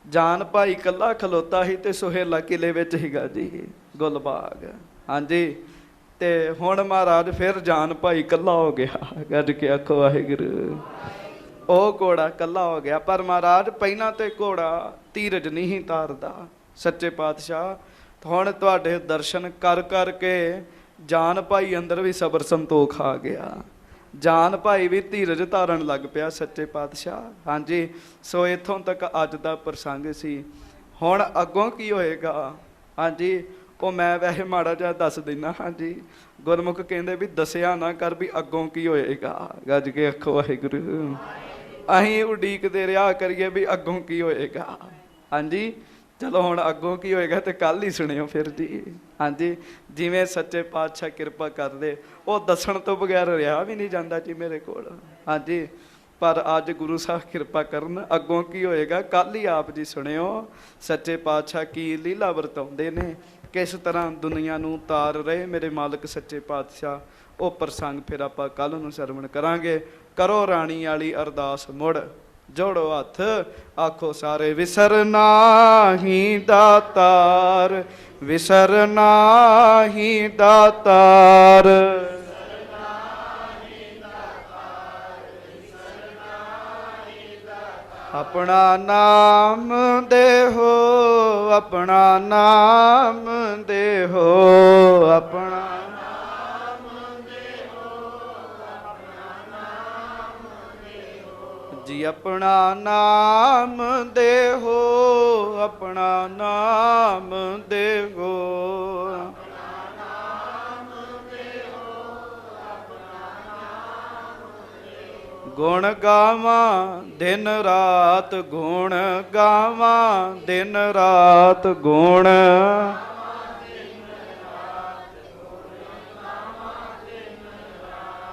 ਜਾਨ ਭਾਈ ਇਕੱਲਾ ਖਲੋਤਾ ਸੀ ਤੇ ਸੁਹੇਲਾ ਕਿਲੇ ਵਿੱਚ ਸੀਗਾ ਜੀ, ਗੁਲਬਾਗ। ਹਾਂਜੀ। ਤੇ ਹੁਣ ਮਹਾਰਾਜ ਫਿਰ ਜਾਨ ਭਾਈ ਇਕੱਲਾ ਹੋ ਗਿਆ। ਗੱਜ ਕੇ ਆਖੋ ਵਾਹਿਗੁਰੂ। ਉਹ ਘੋੜਾ ਇਕੱਲਾ ਹੋ ਗਿਆ, ਪਰ ਮਹਾਰਾਜ ਪਹਿਲਾਂ ਤੇ ਘੋੜਾ ਧੀਰਜ ਨਹੀਂ ਤਾਰਦਾ। ਸੱਚੇ ਪਾਤਸ਼ਾਹ ਹੁਣ ਤੁਹਾਡੇ ਦਰਸ਼ਨ ਕਰ ਕਰਕੇ ਜਾਨ ਭਾਈ ਅੰਦਰ ਵੀ ਸਬਰ ਸੰਤੋਖ ਆ ਗਿਆ। ਜਾਨ ਭਾਈ ਵੀ ਧੀਰਜ ਧਾਰਨ ਲੱਗ ਪਿਆ। ਸੱਚੇ ਪਾਤਸ਼ਾਹ। ਹਾਂਜੀ। ਸੋ ਇੱਥੋਂ ਤੱਕ ਅੱਜ ਦਾ ਪ੍ਰਸੰਗ ਸੀ। ਹੁਣ ਅੱਗੋਂ ਕੀ ਹੋਏਗਾ? ਹਾਂਜੀ, ਉਹ ਮੈਂ ਵੈਸੇ ਮਾੜਾ ਜਿਹਾ ਦੱਸ ਦਿੰਦਾ। ਹਾਂਜੀ। ਗੁਰਮੁਖ ਕਹਿੰਦੇ ਵੀ ਦੱਸਿਆ ਨਾ ਕਰ ਵੀ ਅੱਗੋਂ ਕੀ ਹੋਏਗਾ। ਗੱਜ ਕੇ ਆਖੋ ਵਾਹਿਗੁਰੂ। ਅਸੀਂ ਉਡੀਕਦੇ ਰਿਹਾ ਕਰੀਏ ਵੀ ਅੱਗੋਂ ਕੀ ਹੋਏਗਾ। ਹਾਂਜੀ। ਚਲੋ ਹੁਣ ਅੱਗੋਂ ਕੀ ਹੋਏਗਾ ਤੇ ਕੱਲ ਹੀ ਸੁਣਿਓ ਫਿਰ ਜੀ। ਹਾਂਜੀ। ਜਿਵੇਂ ਸੱਚੇ ਪਾਤਸ਼ਾਹ ਕਿਰਪਾ ਕਰਦੇ, ਉਹ ਦੱਸਣ ਤੋਂ ਬਗੈਰ ਰਿਹਾ ਵੀ ਨਹੀਂ ਜਾਂਦਾ ਜੀ ਮੇਰੇ ਕੋਲ। ਹਾਂਜੀ। ਪਰ ਅੱਜ ਗੁਰੂ ਸਾਹਿਬ ਕਿਰਪਾ ਕਰਨ, ਅੱਗੋਂ ਕੀ ਹੋਏਗਾ ਕੱਲ ਹੀ ਆਪ ਜੀ ਸੁਣਿਓ। ਸੱਚੇ ਪਾਤਸ਼ਾਹ ਕੀ ਲੀਲਾ ਵਰਤਾਉਂਦੇ ਨੇ, ਕਿਸ ਤਰ੍ਹਾਂ ਦੁਨੀਆ ਨੂੰ ਤਾਰ ਰਹੇ ਮੇਰੇ ਮਾਲਕ ਸੱਚੇ ਪਾਤਸ਼ਾਹ। ਉਹ ਪ੍ਰਸੰਗ ਫਿਰ ਆਪਾਂ ਕੱਲ ਨੂੰ ਸਰਵਣ ਕਰਾਂਗੇ। ਕਰੋ ਰਾਣੀ ਵਾਲੀ ਅਰਦਾਸ ਮੁੜ, ਜੋੜੋ ਹੱਥ, ਆਖੋ ਸਾਰੇ ਵਿਸਰਨਾ ਹੀ ਦਾਤਾਰ, ਵਿਸਰਨਾ ਹੀ ਦਾਤਾਰ। ਆਪਣਾ ਨਾਮ ਦੇਹੋ, ਆਪਣਾ ਨਾਮ ਦੇਹੋ, ਆਪਣਾ ਜੀ, ਆਪਣਾ ਨਾਮ ਦੇਹੋ, ਆਪਣਾ ਨਾਮ ਦੇਹੋ। ਗੁਣ ਗਾਵਾਂ ਦਿਨ ਰਾਤ, ਗੁਣ ਗਾਵਾਂ ਦਿਨ ਰਾਤ, ਗੁਣ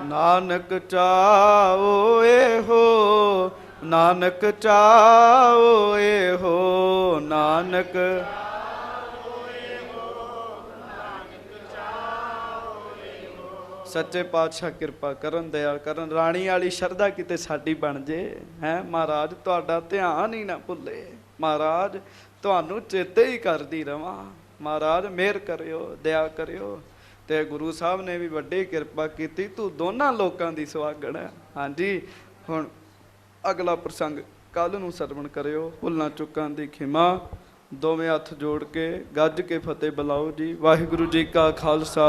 ਨਾਨਕ ਚਾਓ ਇਹੋ, ਨਾਨਕ ਚਾਓ ਇਹੋ, ਨਾਨਕ ਸੱਚੇ ਪਾਤਸ਼ਾਹ ਕਿਰਪਾ ਕਰਨ, ਦਇਆ ਕਰਨ, ਰਾਣੀ ਵਾਲੀ ਸ਼ਰਧਾ ਕਿਤੇ ਸਾਡੀ ਬਣ ਜੇ ਹੈ ਮਹਾਰਾਜ। ਤੁਹਾਡਾ ਧਿਆਨ ਹੀ ਨਾ ਭੁੱਲੇ ਮਹਾਰਾਜ, ਤੁਹਾਨੂੰ ਚੇਤੇ ਹੀ ਕਰਦੀ ਰਵਾਂ ਮਹਾਰਾਜ। ਮਿਹਰ ਕਰਿਓ, ਦਇਆ ਕਰਿਓ। ਤੇ ਗੁਰੂ ਸਾਹਿਬ ਨੇ ਵੀ ਵੱਡੀ ਕਿਰਪਾ ਕੀਤੀ, ਤੂੰ ਦੋਨਾਂ ਲੋਕਾਂ ਦੀ ਸੁਹਾਗਣ ਹੈ। ਹਾਂਜੀ, ਹੁਣ ਅਗਲਾ ਪ੍ਰਸੰਗ ਕੱਲ ਨੂੰ ਸਰਵਣ ਕਰਿਓ। ਭੁੱਲਾਂ ਚੁੱਕਾਂ ਦੀ ਖਿਮਾ। ਦੋਵੇਂ ਹੱਥ ਜੋੜ ਕੇ ਗੱਜ ਕੇ ਫਤਿਹ ਬੁਲਾਓ ਜੀ। ਵਾਹਿਗੁਰੂ ਜੀ ਕਾ ਖਾਲਸਾ